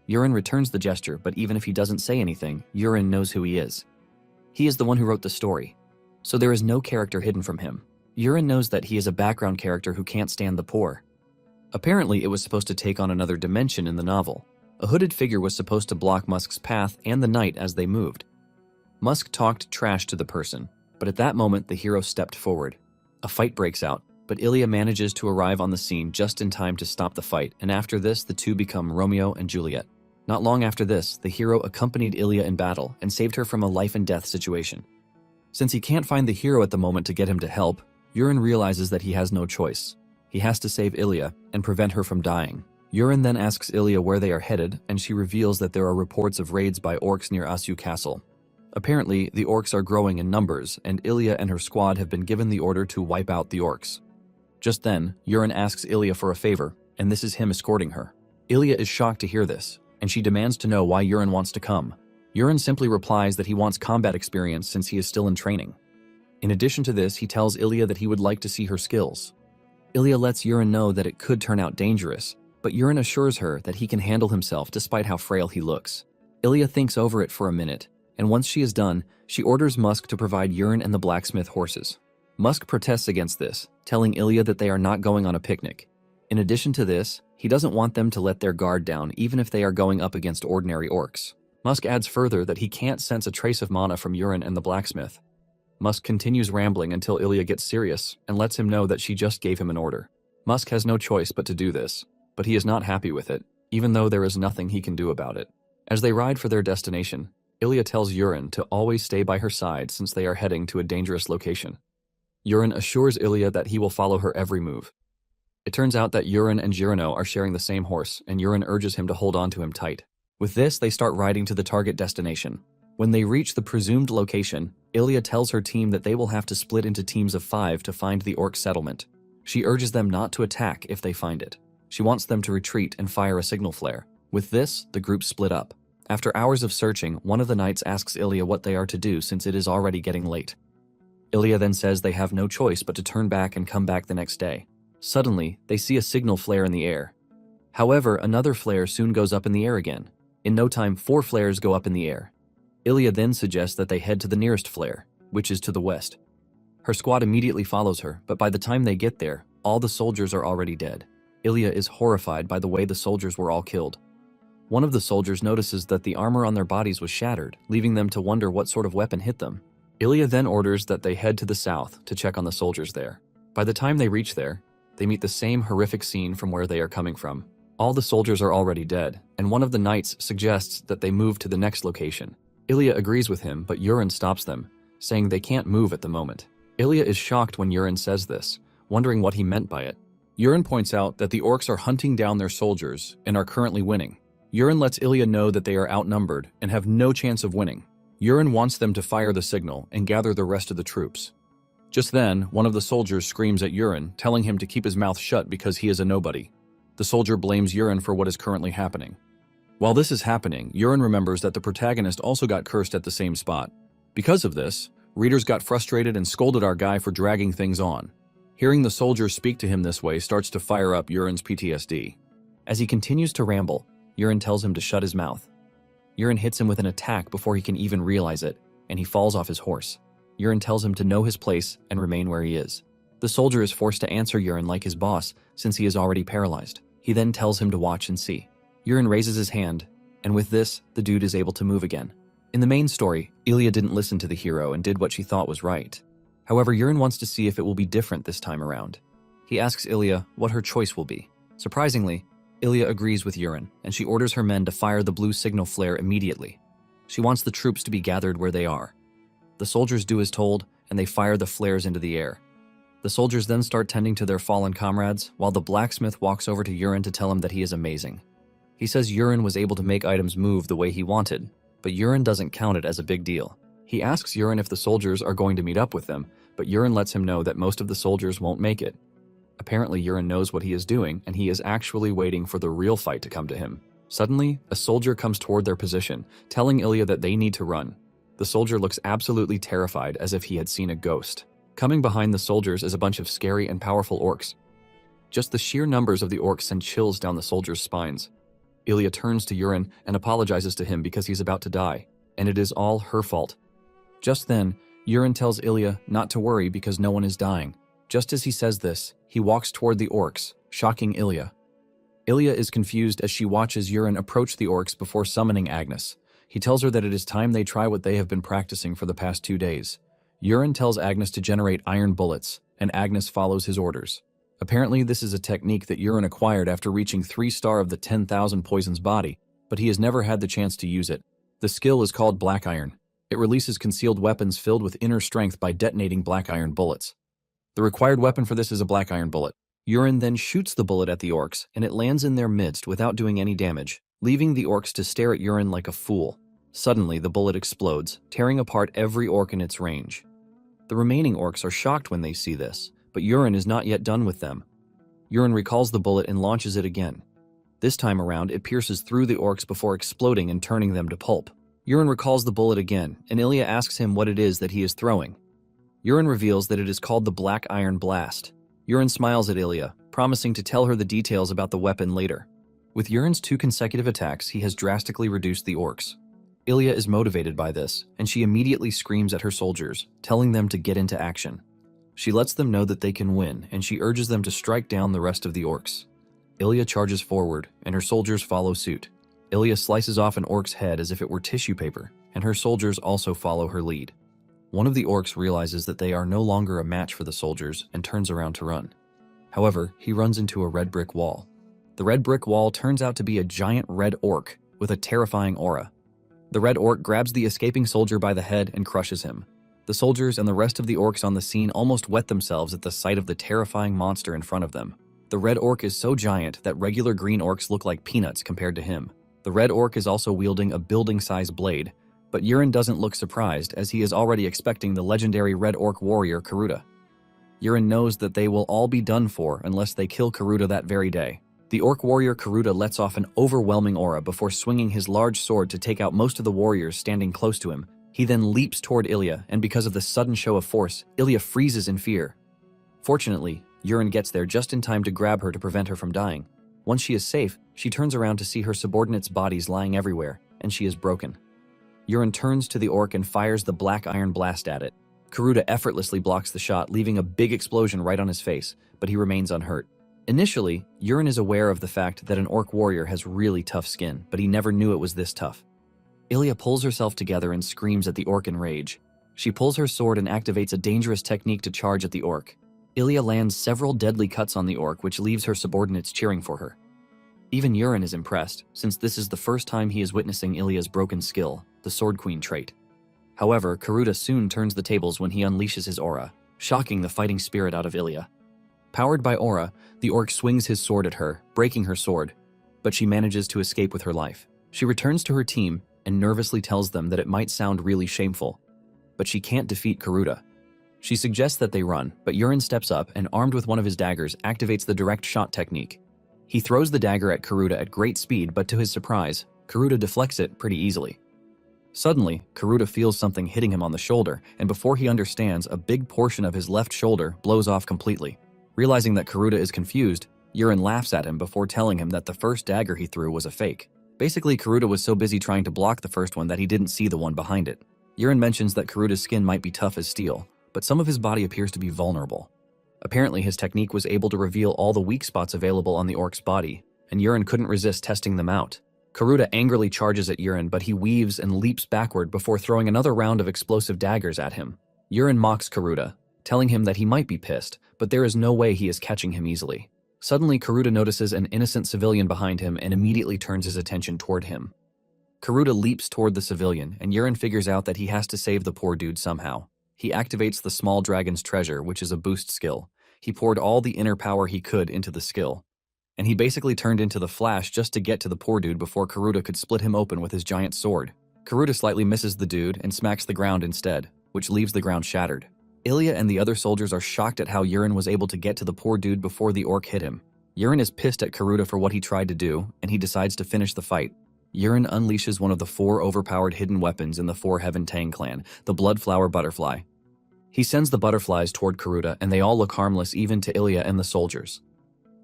Yurin returns the gesture, but even if he doesn't say anything, Yurin knows who he is. He is the one who wrote the story, so there is no character hidden from him. Yurin knows that he is a background character who can't stand the poor. Apparently, it was supposed to take on another dimension in the novel. A hooded figure was supposed to block Musk's path and the night as they moved. Musk talked trash to the person, but at that moment the hero stepped forward. A fight breaks out, but Ilya manages to arrive on the scene just in time to stop the fight, and after this the two become Romeo and Juliet. Not long after this, the hero accompanied Ilya in battle and saved her from a life-and-death situation. Since he can't find the hero at the moment to get him to help, Yurin realizes that he has no choice. He has to save Ilya and prevent her from dying. Yurin then asks Ilya where they are headed, and she reveals that there are reports of raids by orcs near Asu Castle. Apparently, the orcs are growing in numbers, and Ilya and her squad have been given the order to wipe out the orcs. Just then, Yurin asks Ilya for a favor, and this is him escorting her. Ilya is shocked to hear this, and she demands to know why Yurin wants to come. Yurin simply replies that he wants combat experience since he is still in training. In addition to this, he tells Ilya that he would like to see her skills. Ilya lets Yurin know that it could turn out dangerous, but Yurin assures her that he can handle himself despite how frail he looks. Ilya thinks over it for a minute, and once she is done, she orders Musk to provide Yurin and the blacksmith horses. Musk protests against this, telling Ilya that they are not going on a picnic. In addition to this, he doesn't want them to let their guard down even if they are going up against ordinary orcs. Musk adds further that he can't sense a trace of mana from Yurin and the blacksmith. Musk continues rambling until Ilya gets serious and lets him know that she just gave him an order. Musk has no choice but to do this, but he is not happy with it, even though there is nothing he can do about it. As they ride for their destination, Ilya tells Yurin to always stay by her side since they are heading to a dangerous location. Yurin assures Ilya that he will follow her every move. It turns out that Yurin and Jirano are sharing the same horse, and Yurin urges him to hold on to him tight. With this, they start riding to the target destination. When they reach the presumed location, Ilya tells her team that they will have to split into teams of 5 to find the orc settlement. She urges them not to attack if they find it. She wants them to retreat and fire a signal flare. With this, the group split up. After hours of searching, one of the knights asks Ilya what they are to do since it is already getting late. Ilya then says they have no choice but to turn back and come back the next day. Suddenly, they see a signal flare in the air. However, another flare soon goes up in the air again. In no time, 4 flares go up in the air. Ilya then suggests that they head to the nearest flare, which is to the west. Her squad immediately follows her, but by the time they get there, all the soldiers are already dead. Ilya is horrified by the way the soldiers were all killed. One of the soldiers notices that the armor on their bodies was shattered, leaving them to wonder what sort of weapon hit them. Ilya then orders that they head to the south to check on the soldiers there. By the time they reach there, they meet the same horrific scene from where they are coming from. All the soldiers are already dead, and one of the knights suggests that they move to the next location. Ilya agrees with him, but Yurin stops them, saying they can't move at the moment. Ilya is shocked when Yurin says this, wondering what he meant by it. Yurin points out that the orcs are hunting down their soldiers and are currently winning. Yurin lets Ilya know that they are outnumbered and have no chance of winning. Yurin wants them to fire the signal and gather the rest of the troops. Just then, one of the soldiers screams at Yurin, telling him to keep his mouth shut because he is a nobody. The soldier blames Yurin for what is currently happening. While this is happening, Yurin remembers that the protagonist also got cursed at the same spot. Because of this, readers got frustrated and scolded our guy for dragging things on. Hearing the soldier speak to him this way starts to fire up Yurin's PTSD. As he continues to ramble, Yurin tells him to shut his mouth. Yurin hits him with an attack before he can even realize it, and he falls off his horse. Yurin tells him to know his place and remain where he is. The soldier is forced to answer Yurin like his boss, since he is already paralyzed. He then tells him to watch and see. Yurin raises his hand, and with this, the dude is able to move again. In the main story, Ilya didn't listen to the hero and did what she thought was right. However, Yurin wants to see if it will be different this time around. He asks Ilya what her choice will be. Surprisingly, Ilya agrees with Yurin, and she orders her men to fire the blue signal flare immediately. She wants the troops to be gathered where they are. The soldiers do as told, and they fire the flares into the air. The soldiers then start tending to their fallen comrades, while the blacksmith walks over to Yurin to tell him that he is amazing. He says Yurin was able to make items move the way he wanted, but Yurin doesn't count it as a big deal. He asks Yurin if the soldiers are going to meet up with them, but Yurin lets him know that most of the soldiers won't make it. Apparently Yurin knows what he is doing, and he is actually waiting for the real fight to come to him. Suddenly, a soldier comes toward their position, telling Ilya that they need to run. The soldier looks absolutely terrified, as if he had seen a ghost. Coming behind the soldiers is a bunch of scary and powerful orcs. Just the sheer numbers of the orcs send chills down the soldiers' spines. Ilya turns to Yurin and apologizes to him because he's about to die, and it is all her fault. Just then, Yurin tells Ilya not to worry because no one is dying. Just as he says this, he walks toward the orcs, shocking Ilya. Ilya is confused as she watches Yurin approach the orcs before summoning Agnes. He tells her that it is time they try what they have been practicing for the past 2 days. Yurin tells Agnes to generate iron bullets, and Agnes follows his orders. Apparently, this is a technique that Yurin acquired after reaching 3-star of the 10,000 Poison's body, but he has never had the chance to use it. The skill is called Black Iron. It releases concealed weapons filled with inner strength by detonating black iron bullets. The required weapon for this is a black iron bullet. Yurin then shoots the bullet at the orcs, and it lands in their midst without doing any damage, leaving the orcs to stare at Yurin like a fool. Suddenly, the bullet explodes, tearing apart every orc in its range. The remaining orcs are shocked when they see this, but Yurin is not yet done with them. Yurin recalls the bullet and launches it again. This time around, it pierces through the orcs before exploding and turning them to pulp. Yurin recalls the bullet again, and Ilya asks him what it is that he is throwing. Yurin reveals that it is called the Black Iron Blast. Yurin smiles at Ilya, promising to tell her the details about the weapon later. With Yurin's 2 consecutive attacks, he has drastically reduced the orcs. Ilya is motivated by this, and she immediately screams at her soldiers, telling them to get into action. She lets them know that they can win, and she urges them to strike down the rest of the orcs. Ilya charges forward, and her soldiers follow suit. Ilya slices off an orc's head as if it were tissue paper, and her soldiers also follow her lead. One of the orcs realizes that they are no longer a match for the soldiers and turns around to run. However, he runs into a red brick wall. The red brick wall turns out to be a giant red orc with a terrifying aura. The red orc grabs the escaping soldier by the head and crushes him. The soldiers and the rest of the orcs on the scene almost wet themselves at the sight of the terrifying monster in front of them. The red orc is so giant that regular green orcs look like peanuts compared to him. The red orc is also wielding a building-sized blade, but Yurin doesn't look surprised as he is already expecting the legendary red orc warrior Karuta. Yurin knows that they will all be done for unless they kill Karuta that very day. The orc warrior Karuta lets off an overwhelming aura before swinging his large sword to take out most of the warriors standing close to him. He then leaps toward Ilya, and because of the sudden show of force, Ilya freezes in fear. Fortunately, Yurin gets there just in time to grab her to prevent her from dying. Once she is safe, she turns around to see her subordinates' bodies lying everywhere, and she is broken. Yurin turns to the orc and fires the black iron blast at it. Karuta effortlessly blocks the shot, leaving a big explosion right on his face, but he remains unhurt. Initially, Yurin is aware of the fact that an orc warrior has really tough skin, but he never knew it was this tough. Ilya pulls herself together and screams at the orc in rage. She pulls her sword and activates a dangerous technique to charge at the orc. Ilya lands several deadly cuts on the orc, which leaves her subordinates cheering for her. Even Yurin is impressed, since this is the first time he is witnessing Ilya's broken skill, the Sword Queen trait. However, Karuta soon turns the tables when he unleashes his aura, shocking the fighting spirit out of Ilya. Powered by aura, the orc swings his sword at her, breaking her sword, but she manages to escape with her life. She returns to her team and nervously tells them that it might sound really shameful, but she can't defeat Karuta. She suggests that they run, but Yurin steps up and, armed with one of his daggers, activates the direct shot technique. He throws the dagger at Karuta at great speed, but to his surprise, Karuta deflects it pretty easily. Suddenly, Karuta feels something hitting him on the shoulder, and before he understands, a big portion of his left shoulder blows off completely. Realizing that Karuta is confused, Yurin laughs at him before telling him that the first dagger he threw was a fake. Basically, Karuta was so busy trying to block the first one that he didn't see the one behind it. Yurin mentions that Karuta's skin might be tough as steel, but some of his body appears to be vulnerable. Apparently, his technique was able to reveal all the weak spots available on the orc's body, and Yurin couldn't resist testing them out. Karuta angrily charges at Yurin, but he weaves and leaps backward before throwing another round of explosive daggers at him. Yurin mocks Karuta, telling him that he might be pissed, but there is no way he is catching him easily. Suddenly, Karuta notices an innocent civilian behind him and immediately turns his attention toward him. Karuta leaps toward the civilian, and Yurin figures out that he has to save the poor dude somehow. He activates the small dragon's treasure, which is a boost skill, He poured all the inner power he could into the skill, and he basically turned into the Flash just to get to the poor dude before Karuta could split him open with his giant sword. Karuta slightly misses the dude and smacks the ground instead, which leaves the ground shattered. Ilya and the other soldiers are shocked at how Yurin was able to get to the poor dude before the orc hit him. Yurin is pissed at Karuta for what he tried to do, and he decides to finish the fight. Yurin unleashes one of the 4 overpowered hidden weapons in the 4 Heaven Tang clan, the Bloodflower Butterfly. He sends the butterflies toward Karuta, and they all look harmless even to Ilya and the soldiers.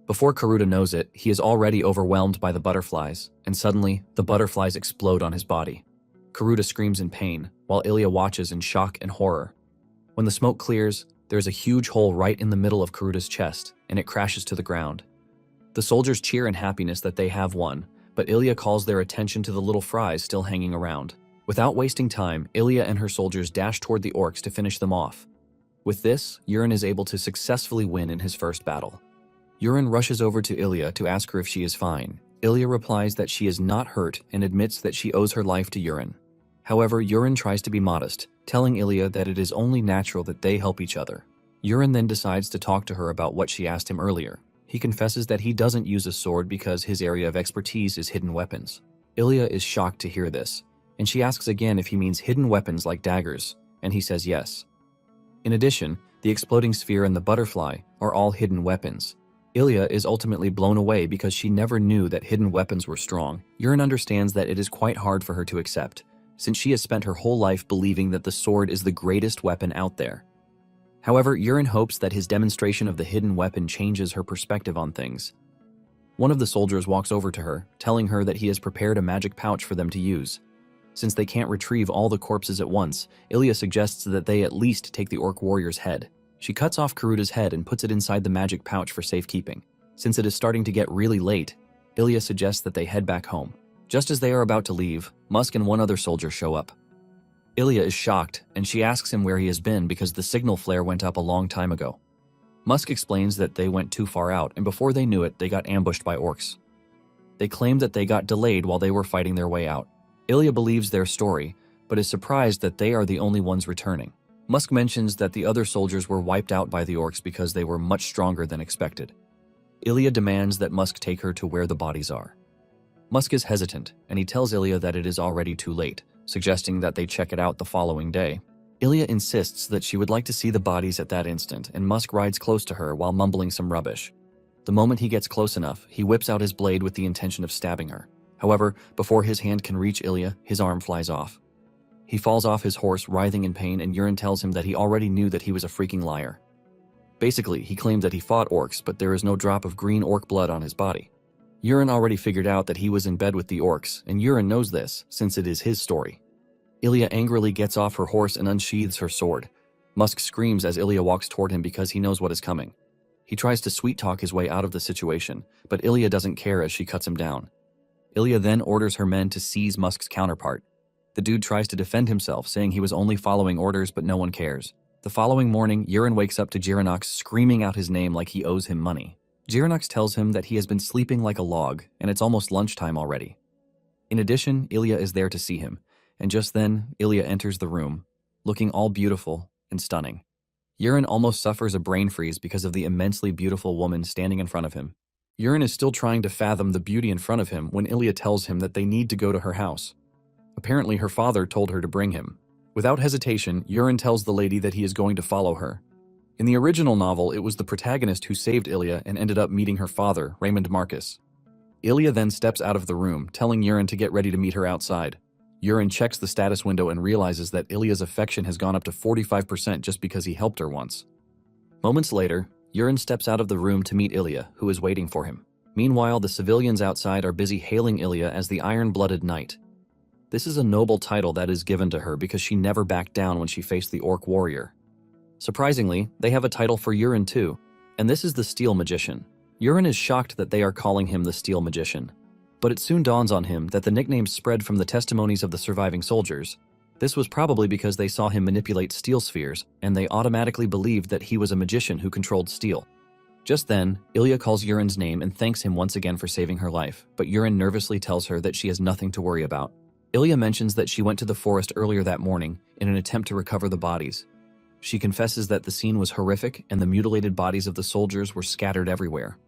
Before Karuta knows it, he is already overwhelmed by the butterflies, and suddenly, the butterflies explode on his body. Karuta screams in pain, while Ilya watches in shock and horror. When the smoke clears, there is a huge hole right in the middle of Karuta's chest, and it crashes to the ground. The soldiers cheer in happiness that they have won, but Ilya calls their attention to the little fries still hanging around. Without wasting time, Ilya and her soldiers dash toward the orcs to finish them off. With this, Yurin is able to successfully win in his first battle. Yurin rushes over to Ilya to ask her if she is fine. Ilya replies that she is not hurt and admits that she owes her life to Yurin. However, Yurin tries to be modest, telling Ilya that it is only natural that they help each other. Yurin then decides to talk to her about what she asked him earlier. He confesses that he doesn't use a sword because his area of expertise is hidden weapons. Ilya is shocked to hear this, and she asks again if he means hidden weapons like daggers, and he says yes. In addition, the exploding sphere and the butterfly are all hidden weapons. Ilya is ultimately blown away because she never knew that hidden weapons were strong. Yurin understands that it is quite hard for her to accept, since she has spent her whole life believing that the sword is the greatest weapon out there. However, Yurin hopes that his demonstration of the hidden weapon changes her perspective on things. One of the soldiers walks over to her, telling her that he has prepared a magic pouch for them to use. Since they can't retrieve all the corpses at once, Ilya suggests that they at least take the orc warrior's head. She cuts off Karuta's head and puts it inside the magic pouch for safekeeping. Since it is starting to get really late, Ilya suggests that they head back home. Just as they are about to leave, Musk and one other soldier show up. Ilya is shocked, and she asks him where he has been because the signal flare went up a long time ago. Musk explains that they went too far out, and before they knew it, they got ambushed by orcs. They claim that they got delayed while they were fighting their way out. Ilya believes their story, but is surprised that they are the only ones returning. Musk mentions that the other soldiers were wiped out by the orcs because they were much stronger than expected. Ilya demands that Musk take her to where the bodies are. Musk is hesitant, and he tells Ilya that it is already too late, suggesting that they check it out the following day. Ilya insists that she would like to see the bodies at that instant, and Musk rides close to her while mumbling some rubbish. The moment he gets close enough, he whips out his blade with the intention of stabbing her. However, before his hand can reach Ilya, his arm flies off. He falls off his horse, writhing in pain, and Yurin tells him that he already knew that he was a freaking liar. Basically, he claimed that he fought orcs, but there is no drop of green orc blood on his body. Yurin already figured out that he was in bed with the orcs, and Yurin knows this, since it is his story. Ilya angrily gets off her horse and unsheathes her sword. Musk screams as Ilya walks toward him because he knows what is coming. He tries to sweet-talk his way out of the situation, but Ilya doesn't care as she cuts him down. Ilya then orders her men to seize Musk's counterpart. The dude tries to defend himself, saying he was only following orders, but no one cares. The following morning, Yurin wakes up to Jiranox screaming out his name like he owes him money. Jiranox tells him that he has been sleeping like a log, and it's almost lunchtime already. In addition, Ilya is there to see him, and just then, Ilya enters the room, looking all beautiful and stunning. Yurin almost suffers a brain freeze because of the immensely beautiful woman standing in front of him. Yurin is still trying to fathom the beauty in front of him when Ilya tells him that they need to go to her house. Apparently, her father told her to bring him. Without hesitation, Yurin tells the lady that he is going to follow her. In the original novel, it was the protagonist who saved Ilya and ended up meeting her father, Raymond Marcus. Ilya then steps out of the room, telling Yurin to get ready to meet her outside. Yurin checks the status window and realizes that Ilya's affection has gone up to 45% just because he helped her once. Moments later, Yurin steps out of the room to meet Ilya, who is waiting for him. Meanwhile, the civilians outside are busy hailing Ilya as the Iron-Blooded Knight. This is a noble title that is given to her because she never backed down when she faced the Orc Warrior. Surprisingly, they have a title for Yurin too, and this is the Steel Magician. Yurin is shocked that they are calling him the Steel Magician, but it soon dawns on him that the nickname spread from the testimonies of the surviving soldiers. This was probably because they saw him manipulate steel spheres, and they automatically believed that he was a magician who controlled steel. Just then, Ilya calls Yurin's name and thanks him once again for saving her life, but Yurin nervously tells her that she has nothing to worry about. Ilya mentions that she went to the forest earlier that morning in an attempt to recover the bodies. She confesses that the scene was horrific and the mutilated bodies of the soldiers were scattered everywhere.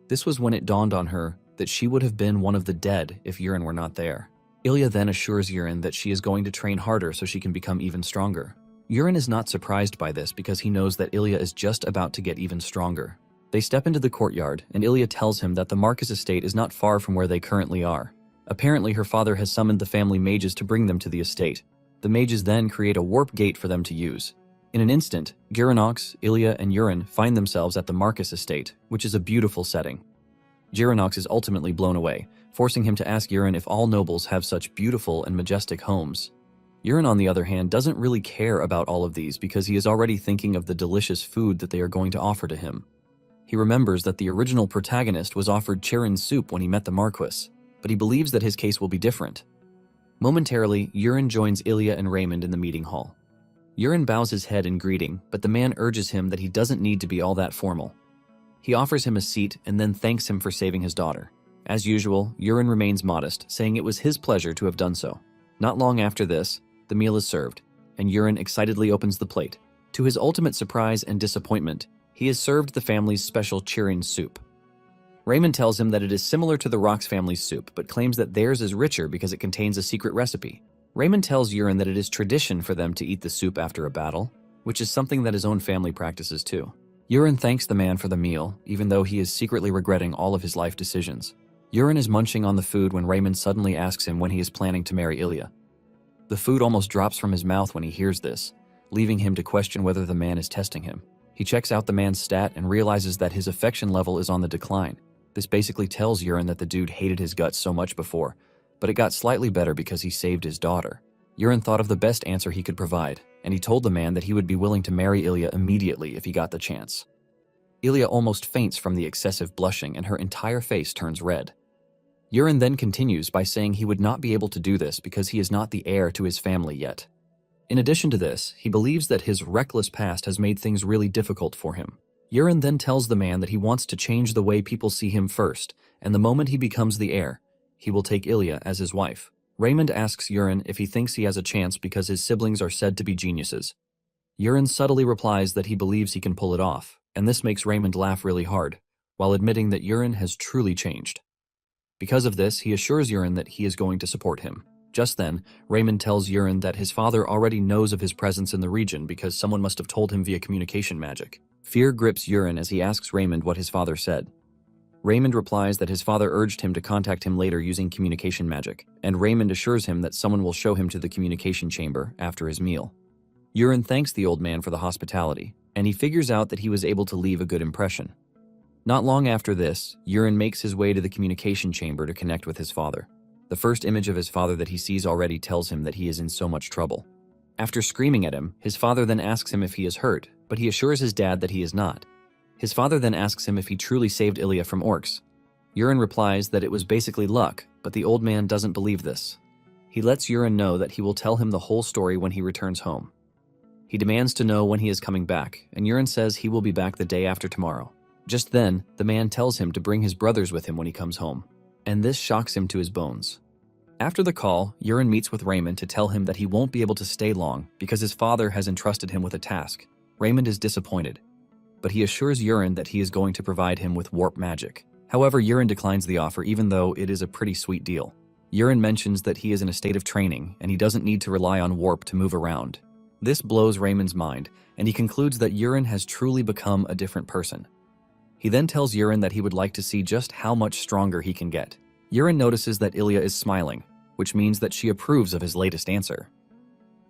This was when it dawned on her that she would have been one of the dead if Yurin were not there. Ilya then assures Yurin that she is going to train harder so she can become even stronger. Yurin is not surprised by this because he knows that Ilya is just about to get even stronger. They step into the courtyard, and Ilya tells him that the Marcus estate is not far from where they currently are. Apparently, her father has summoned the family mages to bring them to the estate. The mages then create a warp gate for them to use. In an instant, Giranox, Ilya, and Yurin find themselves at the Marcus estate, which is a beautiful setting. Giranox is ultimately blown away, forcing him to ask Yurin if all nobles have such beautiful and majestic homes. Yurin, on the other hand, doesn't really care about all of these because he is already thinking of the delicious food that they are going to offer to him. He remembers that the original protagonist was offered Chirin soup when he met the Marquis, but he believes that his case will be different. Momentarily, Yurin joins Ilya and Raymond in the meeting hall. Yurin bows his head in greeting, but the man urges him that he doesn't need to be all that formal. He offers him a seat and then thanks him for saving his daughter. As usual, Yurin remains modest, saying it was his pleasure to have done so. Not long after this, the meal is served, and Yurin excitedly opens the plate. To his ultimate surprise and disappointment, he is served the family's special Chirin soup. Raymond tells him that it is similar to the Rox family's soup, but claims that theirs is richer because it contains a secret recipe. Raymond tells Yurin that it is tradition for them to eat the soup after a battle, which is something that his own family practices too. Yurin thanks the man for the meal, even though he is secretly regretting all of his life decisions. Yurin is munching on the food when Raymond suddenly asks him when he is planning to marry Ilya. The food almost drops from his mouth when he hears this, leaving him to question whether the man is testing him. He checks out the man's stat and realizes that his affection level is on the decline. This basically tells Yurin that the dude hated his guts so much before, but it got slightly better because he saved his daughter. Yurin thought of the best answer he could provide, and he told the man that he would be willing to marry Ilya immediately if he got the chance. Ilya almost faints from the excessive blushing and her entire face turns red. Yurin then continues by saying he would not be able to do this because he is not the heir to his family yet. In addition to this, he believes that his reckless past has made things really difficult for him. Yurin then tells the man that he wants to change the way people see him first, and the moment he becomes the heir, he will take Ilya as his wife. Raymond asks Yurin if he thinks he has a chance because his siblings are said to be geniuses. Yurin subtly replies that he believes he can pull it off, and this makes Raymond laugh really hard, while admitting that Yurin has truly changed. Because of this, he assures Yurin that he is going to support him. Just then, Raymond tells Yurin that his father already knows of his presence in the region because someone must have told him via communication magic. Fear grips Yurin as he asks Raymond what his father said. Raymond replies that his father urged him to contact him later using communication magic, and Raymond assures him that someone will show him to the communication chamber after his meal. Yurin thanks the old man for the hospitality, and he figures out that he was able to leave a good impression. Not long after this, Yurin makes his way to the communication chamber to connect with his father. The first image of his father that he sees already tells him that he is in so much trouble. After screaming at him, his father then asks him if he is hurt, but he assures his dad that he is not. His father then asks him if he truly saved Ilya from orcs. Yurin replies that it was basically luck, but the old man doesn't believe this. He lets Yurin know that he will tell him the whole story when he returns home. He demands to know when he is coming back, and Yurin says he will be back the day after tomorrow. Just then, the man tells him to bring his brothers with him when he comes home, and this shocks him to his bones. After the call, Yurin meets with Raymond to tell him that he won't be able to stay long because his father has entrusted him with a task. Raymond is disappointed, but he assures Yurin that he is going to provide him with warp magic. However, Yurin declines the offer even though it is a pretty sweet deal. Yurin mentions that he is in a state of training and he doesn't need to rely on warp to move around. This blows Raymond's mind, and he concludes that Yurin has truly become a different person. He then tells Yurin that he would like to see just how much stronger he can get. Yurin notices that Ilya is smiling, which means that she approves of his latest answer.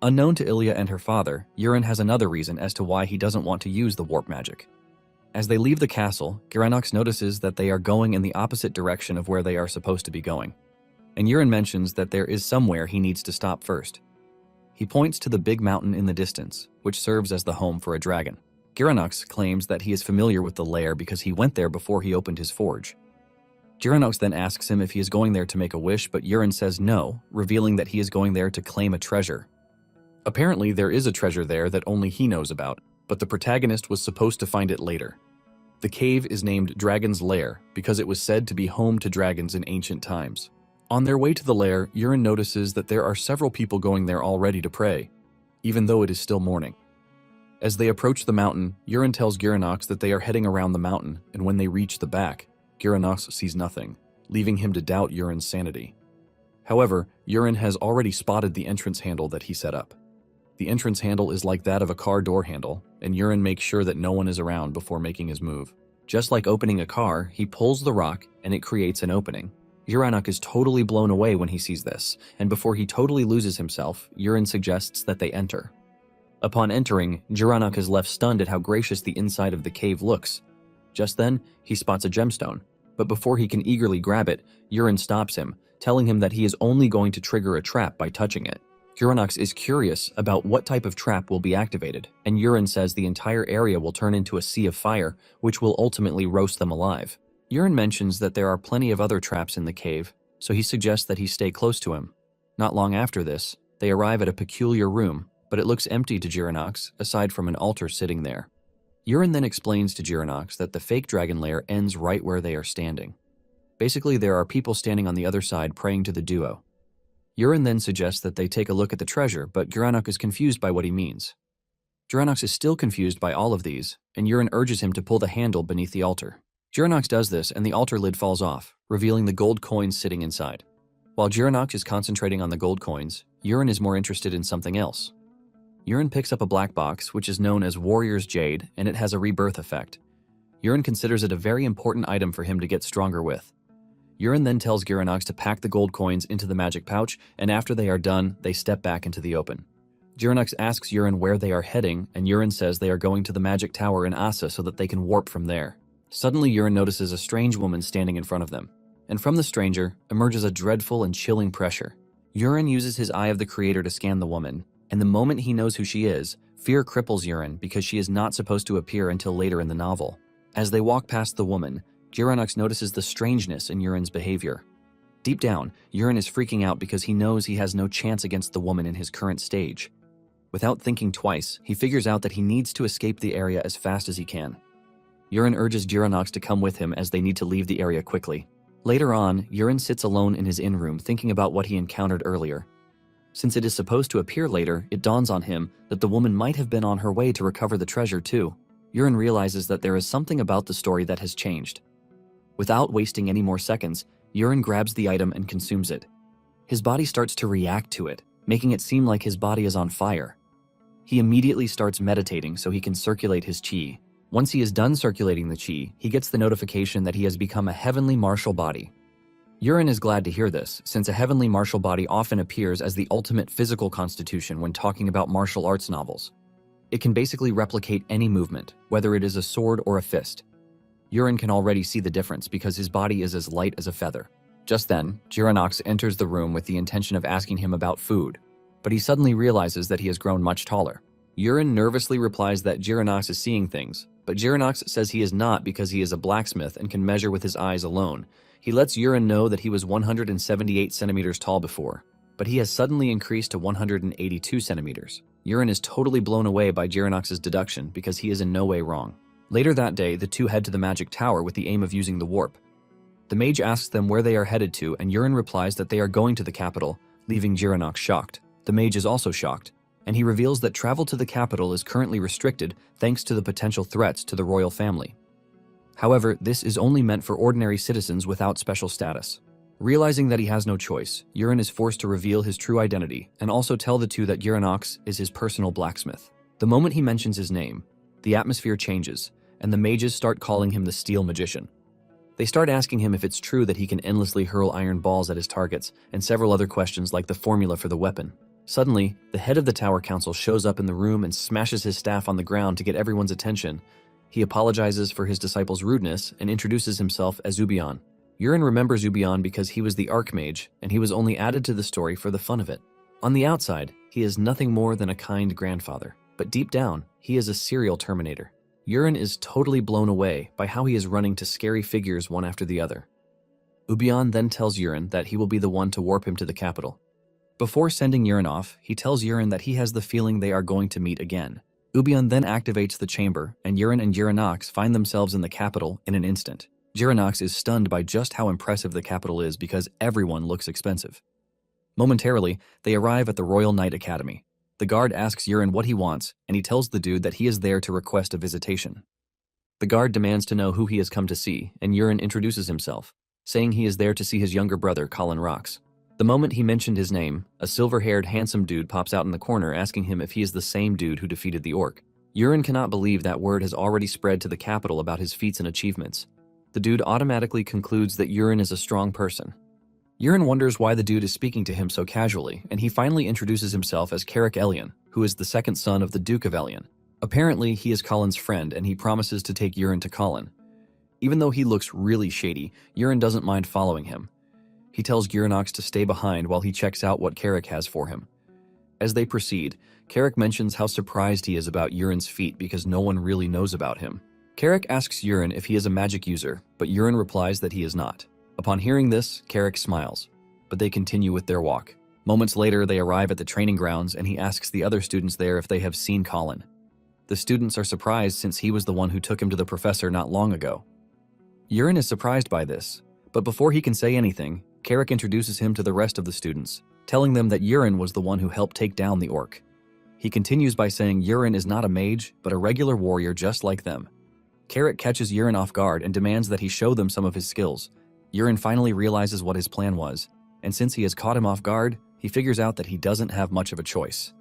Unknown to Ilya and her father, Yurin has another reason as to why he doesn't want to use the warp magic. As they leave the castle, Giranox notices that they are going in the opposite direction of where they are supposed to be going, and Yurin mentions that there is somewhere he needs to stop first. He points to the big mountain in the distance, which serves as the home for a dragon. Giranox claims that he is familiar with the lair because he went there before he opened his forge. Giranox then asks him if he is going there to make a wish, but Yurin says no, revealing that he is going there to claim a treasure. Apparently, there is a treasure there that only he knows about, but the protagonist was supposed to find it later. The cave is named Dragon's Lair because it was said to be home to dragons in ancient times. On their way to the lair, Yurin notices that there are several people going there already to pray, even though it is still morning. As they approach the mountain, Yurin tells Giranox that they are heading around the mountain, and when they reach the back, Giranox sees nothing, leaving him to doubt Yurin's sanity. However, Yurin has already spotted the entrance handle that he set up. The entrance handle is like that of a car door handle, and Yurin makes sure that no one is around before making his move. Just like opening a car, he pulls the rock and it creates an opening. Giranox is totally blown away when he sees this, and before he totally loses himself, Yurin suggests that they enter. Upon entering, Giranox is left stunned at how gracious the inside of the cave looks. Just then, he spots a gemstone, but before he can eagerly grab it, Yurin stops him, telling him that he is only going to trigger a trap by touching it. Giranox is curious about what type of trap will be activated, and Yurin says the entire area will turn into a sea of fire, which will ultimately roast them alive. Yurin mentions that there are plenty of other traps in the cave, so he suggests that he stay close to him. Not long after this, they arrive at a peculiar room, but it looks empty to Giranox, aside from an altar sitting there. Yurin then explains to Giranox that the fake dragon lair ends right where they are standing. Basically, there are people standing on the other side praying to the duo. Yurin then suggests that they take a look at the treasure, but Giranox is confused by what he means. Giranox is still confused by all of these, and Yurin urges him to pull the handle beneath the altar. Giranox does this, and the altar lid falls off, revealing the gold coins sitting inside. While Giranox is concentrating on the gold coins, Yurin is more interested in something else. Yurin picks up a black box, which is known as Warrior's Jade, and it has a rebirth effect. Yurin considers it a very important item for him to get stronger with. Yurin then tells Giranox to pack the gold coins into the magic pouch, and after they are done, they step back into the open. Giranox asks Yurin where they are heading, and Yurin says they are going to the magic tower in Asa so that they can warp from there. Suddenly, Yurin notices a strange woman standing in front of them, and from the stranger emerges a dreadful and chilling pressure. Yurin uses his Eye of the Creator to scan the woman, and the moment he knows who she is, fear cripples Yurin because she is not supposed to appear until later in the novel. As they walk past the woman, Giranox notices the strangeness in Yurin's behavior. Deep down, Yurin is freaking out because he knows he has no chance against the woman in his current stage. Without thinking twice, he figures out that he needs to escape the area as fast as he can. Yurin urges Giranox to come with him as they need to leave the area quickly. Later on, Yurin sits alone in his inn room thinking about what he encountered earlier. Since it is supposed to appear later, it dawns on him that the woman might have been on her way to recover the treasure too. Yurin realizes that there is something about the story that has changed. Without wasting any more seconds, Yurin grabs the item and consumes it. His body starts to react to it, making it seem like his body is on fire. He immediately starts meditating so he can circulate his chi. Once he is done circulating the chi, he gets the notification that he has become a heavenly martial body. Yurin is glad to hear this, since a heavenly martial body often appears as the ultimate physical constitution when talking about martial arts novels. It can basically replicate any movement, whether it is a sword or a fist. Yurin can already see the difference because his body is as light as a feather. Just then, Giranox enters the room with the intention of asking him about food, but he suddenly realizes that he has grown much taller. Yurin nervously replies that Giranox is seeing things, but Giranox says he is not because he is a blacksmith and can measure with his eyes alone. He lets Yurin know that he was 178 centimeters tall before, but he has suddenly increased to 182 centimeters. Yurin is totally blown away by Giranox's deduction because he is in no way wrong. Later that day, the two head to the magic tower with the aim of using the warp. The mage asks them where they are headed to, and Yurin replies that they are going to the capital, leaving Giranox shocked. The mage is also shocked, and he reveals that travel to the capital is currently restricted thanks to the potential threats to the royal family. However, this is only meant for ordinary citizens without special status. Realizing that he has no choice, Yurin is forced to reveal his true identity and also tell the two that Giranox is his personal blacksmith. The moment he mentions his name, the atmosphere changes, and the mages start calling him the Steel Magician. They start asking him if it's true that he can endlessly hurl iron balls at his targets, and several other questions like the formula for the weapon. Suddenly, the head of the Tower Council shows up in the room and smashes his staff on the ground to get everyone's attention. He apologizes for his disciple's rudeness and introduces himself as Zubion. Yurin remembers Zubion because he was the Archmage, and he was only added to the story for the fun of it. On the outside, he is nothing more than a kind grandfather, but deep down, he is a serial Terminator. Yurin is totally blown away by how he is running to scary figures one after the other. Zubion then tells Yurin that he will be the one to warp him to the capital. Before sending Yurin off, he tells Yurin that he has the feeling they are going to meet again. Zubion then activates the chamber, and Yurin and Giranox find themselves in the capital in an instant. Giranox is stunned by just how impressive the capital is because everyone looks expensive. Momentarily, they arrive at the Royal Knight Academy. The guard asks Urine what he wants, and he tells the dude that he is there to request a visitation. The guard demands to know who he has come to see, and Urine introduces himself, saying he is there to see his younger brother, Colin Rocks. The moment he mentioned his name, a silver-haired, handsome dude pops out in the corner asking him if he is the same dude who defeated the orc. Urine cannot believe that word has already spread to the capital about his feats and achievements. The dude automatically concludes that Urine is a strong person. Urine wonders why the dude is speaking to him so casually, and he finally introduces himself as Carrick Elion, who is the second son of the Duke of Elion. Apparently, he is Colin's friend, and he promises to take Urine to Colin. Even though he looks really shady, Urine doesn't mind following him. He tells Urinox to stay behind while he checks out what Carrick has for him. As they proceed, Carrick mentions how surprised he is about Urine's feat because no one really knows about him. Carrick asks Urine if he is a magic user, but Urine replies that he is not. Upon hearing this, Carrick smiles, but they continue with their walk. Moments later, they arrive at the training grounds and he asks the other students there if they have seen Colin. The students are surprised since he was the one who took him to the professor not long ago. Urine is surprised by this, but before he can say anything, Carrick introduces him to the rest of the students, telling them that Urine was the one who helped take down the orc. He continues by saying Urine is not a mage, but a regular warrior just like them. Carrick catches Urine off guard and demands that he show them some of his skills. Urine finally realizes what his plan was, and since he has caught him off guard, he figures out that he doesn't have much of a choice.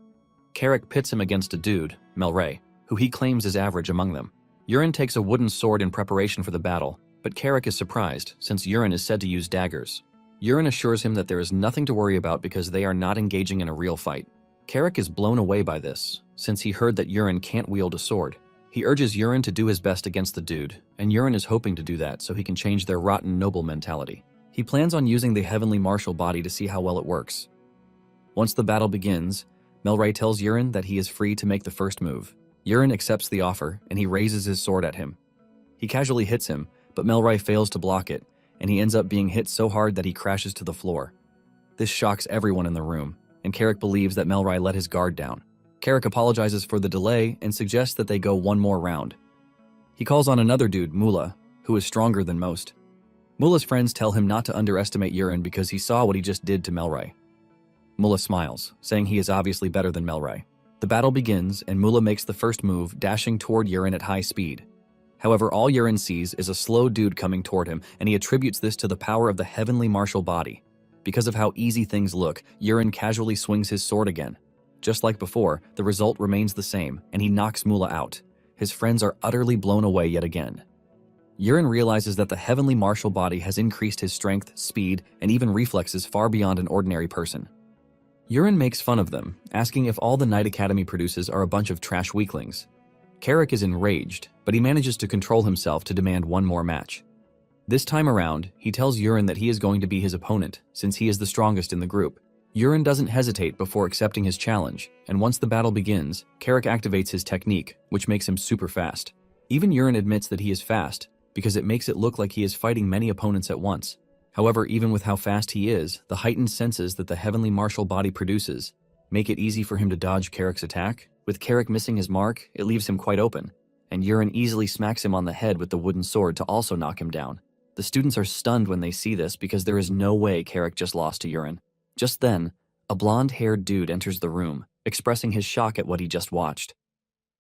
Carrick pits him against a dude, Melray, who he claims is average among them. Urine takes a wooden sword in preparation for the battle, but Carrick is surprised since Urine is said to use daggers. Urine assures him that there is nothing to worry about because they are not engaging in a real fight. Carrick is blown away by this, since he heard that Urine can't wield a sword. He urges Urine to do his best against the dude, and Urine is hoping to do that so he can change their rotten noble mentality. He plans on using the heavenly martial body to see how well it works. Once the battle begins, Melray tells Urine that he is free to make the first move. Urine accepts the offer, and he raises his sword at him. He casually hits him, but Melray fails to block it, and he ends up being hit so hard that he crashes to the floor. This shocks everyone in the room, and Carrick believes that Melray let his guard down. Carrick apologizes for the delay and suggests that they go one more round. He calls on another dude, Mula, who is stronger than most. Mula's friends tell him not to underestimate Urine because he saw what he just did to Melray. Mula smiles, saying he is obviously better than Melray. The battle begins, and Mula makes the first move, dashing toward Urine at high speed. However, all Urine sees is a slow dude coming toward him, and he attributes this to the power of the heavenly martial body. Because of how easy things look, Urine casually swings his sword again. Just like before, the result remains the same, and he knocks Mula out. His friends are utterly blown away yet again. Urine realizes that the heavenly martial body has increased his strength, speed, and even reflexes far beyond an ordinary person. Urine makes fun of them, asking if all the Knight Academy produces are a bunch of trash weaklings. Carrick is enraged, but he manages to control himself to demand one more match. This time around, he tells Urine that he is going to be his opponent, since he is the strongest in the group. Urine doesn't hesitate before accepting his challenge, and once the battle begins, Carrick activates his technique, which makes him super fast. Even Urine admits that he is fast, because it makes it look like he is fighting many opponents at once. However, even with how fast he is, the heightened senses that the heavenly martial body produces make it easy for him to dodge Carrick's attack. With Carrick missing his mark, it leaves him quite open, and Urine easily smacks him on the head with the wooden sword to also knock him down. The students are stunned when they see this because there is no way Carrick just lost to Urine. Just then, a blonde-haired dude enters the room, expressing his shock at what he just watched.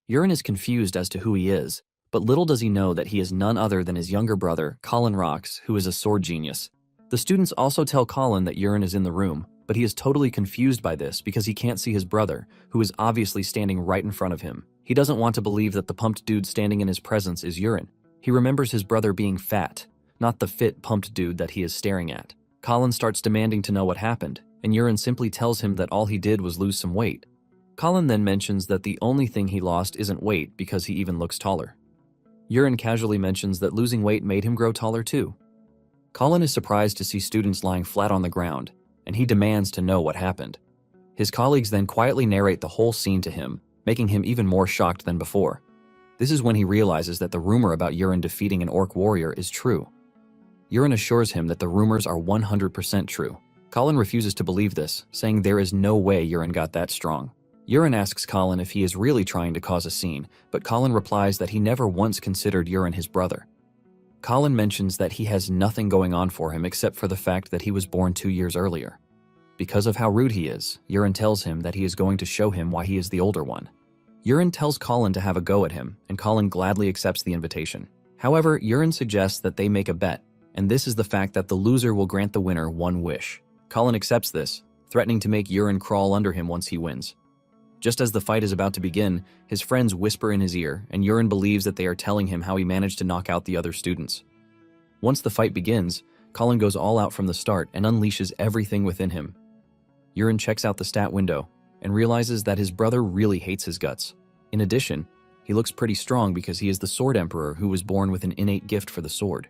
Urine is confused as to who he is, but little does he know that he is none other than his younger brother, Colin Rocks, who is a sword genius. The students also tell Colin that Urine is in the room, but he is totally confused by this because he can't see his brother, who is obviously standing right in front of him. He doesn't want to believe that the pumped dude standing in his presence is Urine. He remembers his brother being fat, not the fit, pumped dude that he is staring at. Colin starts demanding to know what happened, and Urine simply tells him that all he did was lose some weight. Colin then mentions that the only thing he lost isn't weight because he even looks taller. Urine casually mentions that losing weight made him grow taller too. Colin is surprised to see students lying flat on the ground, and he demands to know what happened. His colleagues then quietly narrate the whole scene to him, making him even more shocked than before. This is when he realizes that the rumor about Urine defeating an orc warrior is true. Urine assures him that the rumors are 100% true. Colin refuses to believe this, saying there is no way Urine got that strong. Urine asks Colin if he is really trying to cause a scene, but Colin replies that he never once considered Urine his brother. Colin mentions that he has nothing going on for him except for the fact that he was born 2 years earlier. Because of how rude he is, Urine tells him that he is going to show him why he is the older one. Urine tells Colin to have a go at him, and Colin gladly accepts the invitation. However, Urine suggests that they make a bet, and this is the fact that the loser will grant the winner one wish. Colin accepts this, threatening to make Urine crawl under him once he wins. Just as the fight is about to begin, his friends whisper in his ear, and Urine believes that they are telling him how he managed to knock out the other students. Once the fight begins, Colin goes all out from the start and unleashes everything within him. Urine checks out the stat window and realizes that his brother really hates his guts. In addition, he looks pretty strong because he is the Sword Emperor who was born with an innate gift for the sword.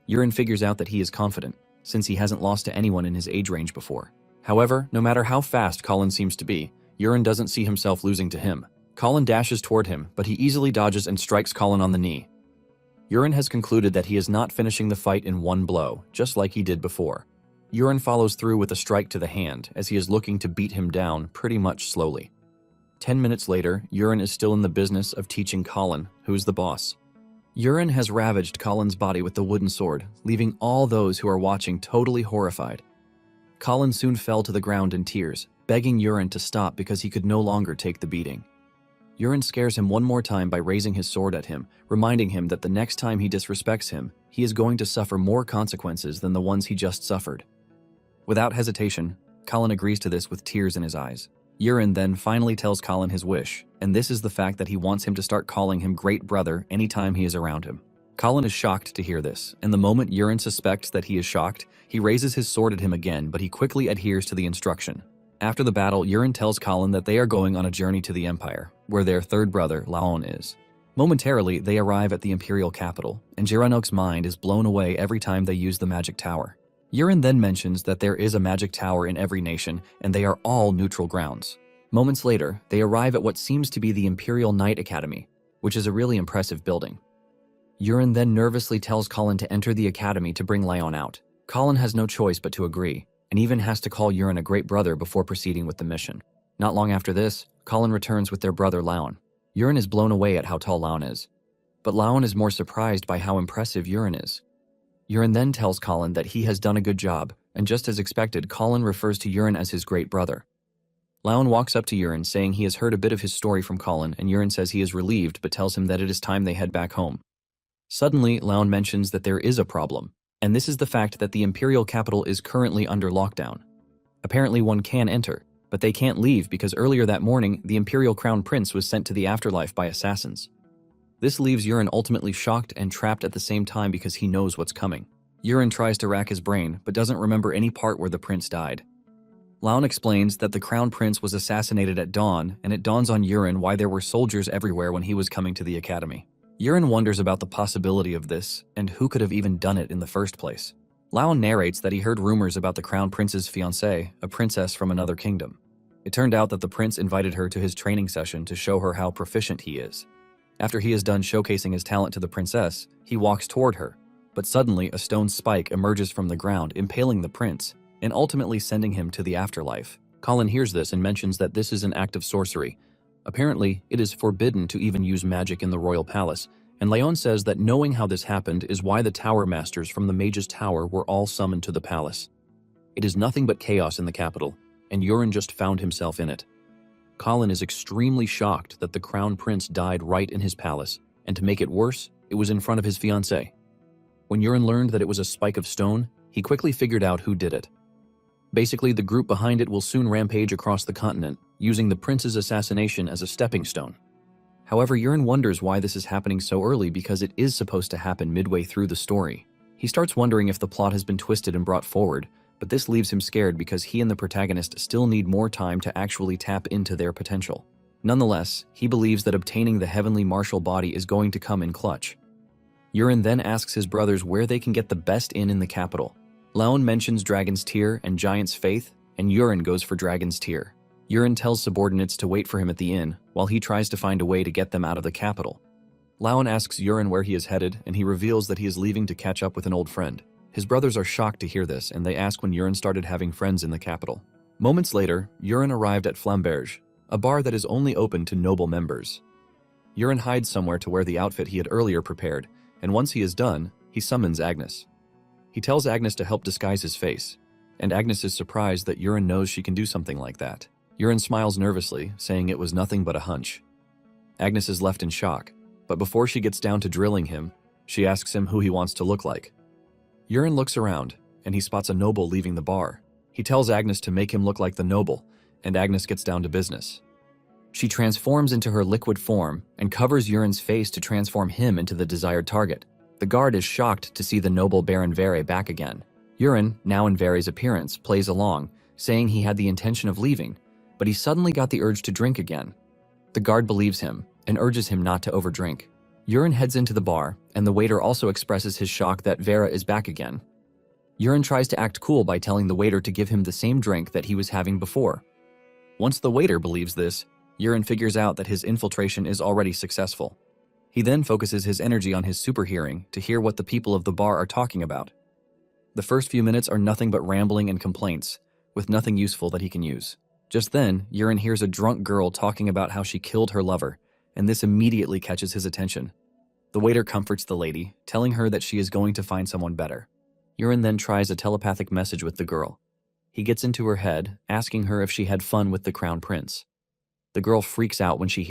Urine figures out that he is confident, since he hasn't lost to anyone in his age range before. However, no matter how fast Colin seems to be, Urine doesn't see himself losing to him. Colin dashes toward him, but he easily dodges and strikes Colin on the knee. Urine has concluded that he is not finishing the fight in one blow, just like he did before. Urine follows through with a strike to the hand, as he is looking to beat him down pretty much slowly. 10 minutes later, Urine is still in the business of teaching Colin, who is the boss. Urine has ravaged Colin's body with the wooden sword, leaving all those who are watching totally horrified. Colin soon fell to the ground in tears, begging Urine to stop because he could no longer take the beating. Urine scares him one more time by raising his sword at him, reminding him that the next time he disrespects him, he is going to suffer more consequences than the ones he just suffered. Without hesitation, Colin agrees to this with tears in his eyes. Urine then finally tells Colin his wish, and this is the fact that he wants him to start calling him Great Brother anytime he is around him. Colin is shocked to hear this, and the moment Urine suspects that he is shocked, he raises his sword at him again, but he quickly adheres to the instruction. After the battle, Urine tells Colin that they are going on a journey to the Empire, where their third brother, Laon, is. Momentarily, they arrive at the Imperial capital, and Jiranok's mind is blown away every time they use the magic tower. Urine then mentions that there is a magic tower in every nation, and they are all neutral grounds. Moments later, they arrive at what seems to be the Imperial Knight Academy, which is a really impressive building. Urine then nervously tells Colin to enter the academy to bring Laon out. Colin has no choice but to agree, and even has to call Urine a great brother before proceeding with the mission. Not long after this, Colin returns with their brother Laon. Urine is blown away at how tall Laon is, but Laon is more surprised by how impressive Urine is. Urine then tells Colin that he has done a good job, and just as expected, Colin refers to Urine as his great brother. Laon walks up to Urine, saying he has heard a bit of his story from Colin, and Urine says he is relieved but tells him that it is time they head back home. Suddenly, Laon mentions that there is a problem, and this is the fact that the Imperial capital is currently under lockdown. Apparently one can enter, but they can't leave because earlier that morning, the Imperial Crown Prince was sent to the afterlife by assassins. This leaves Urine ultimately shocked and trapped at the same time because he knows what's coming. Urine tries to rack his brain, but doesn't remember any part where the prince died. Laon explains that the Crown Prince was assassinated at dawn, and it dawns on Urine why there were soldiers everywhere when he was coming to the academy. Urine wonders about the possibility of this, and who could have even done it in the first place. Laon narrates that he heard rumors about the Crown Prince's fiancée, a princess from another kingdom. It turned out that the prince invited her to his training session to show her how proficient he is. After he is done showcasing his talent to the princess, he walks toward her, but suddenly a stone spike emerges from the ground, impaling the prince, and ultimately sending him to the afterlife. Colin hears this and mentions that this is an act of sorcery. Apparently, it is forbidden to even use magic in the royal palace, and Laon says that knowing how this happened is why the tower masters from the Mage's Tower were all summoned to the palace. It is nothing but chaos in the capital, and Urine just found himself in it. Colin is extremely shocked that the Crown Prince died right in his palace, and to make it worse, it was in front of his fiancée. When Urine learned that it was a spike of stone, he quickly figured out who did it. Basically, the group behind it will soon rampage across the continent, using the prince's assassination as a stepping stone. However, Urine wonders why this is happening so early because it is supposed to happen midway through the story. He starts wondering if the plot has been twisted and brought forward, but this leaves him scared because he and the protagonist still need more time to actually tap into their potential. Nonetheless, he believes that obtaining the heavenly martial body is going to come in clutch. Urine then asks his brothers where they can get the best inn in the capital. Laon mentions Dragon's Tear and Giant's Faith, and Urine goes for Dragon's Tear. Urine tells subordinates to wait for him at the inn, while he tries to find a way to get them out of the capital. Laon asks Urine where he is headed, and he reveals that he is leaving to catch up with an old friend. His brothers are shocked to hear this, and they ask when Urine started having friends in the capital. Moments later, Urine arrived at Flamberge, a bar that is only open to noble members. Urine hides somewhere to wear the outfit he had earlier prepared, and once he is done, he summons Agnes. He tells Agnes to help disguise his face, and Agnes is surprised that Urine knows she can do something like that. Urine smiles nervously, saying it was nothing but a hunch. Agnes is left in shock, but before she gets down to drilling him, she asks him who he wants to look like. Urine looks around, and he spots a noble leaving the bar. He tells Agnes to make him look like the noble, and Agnes gets down to business. She transforms into her liquid form and covers Urine's face to transform him into the desired target. The guard is shocked to see the noble Baron Vere back again. Urine, now in Vere's appearance, plays along, saying he had the intention of leaving, but he suddenly got the urge to drink again. The guard believes him and urges him not to overdrink. Urine heads into the bar, and the waiter also expresses his shock that Vere is back again. Urine tries to act cool by telling the waiter to give him the same drink that he was having before. Once the waiter believes this, Urine figures out that his infiltration is already successful. He then focuses his energy on his super hearing to hear what the people of the bar are talking about. The first few minutes are nothing but rambling and complaints, with nothing useful that he can use. Just then, Urine hears a drunk girl talking about how she killed her lover, and this immediately catches his attention. The waiter comforts the lady, telling her that she is going to find someone better. Urine then tries a telepathic message with the girl. He gets into her head, asking her if she had fun with the crown prince. The girl freaks out when she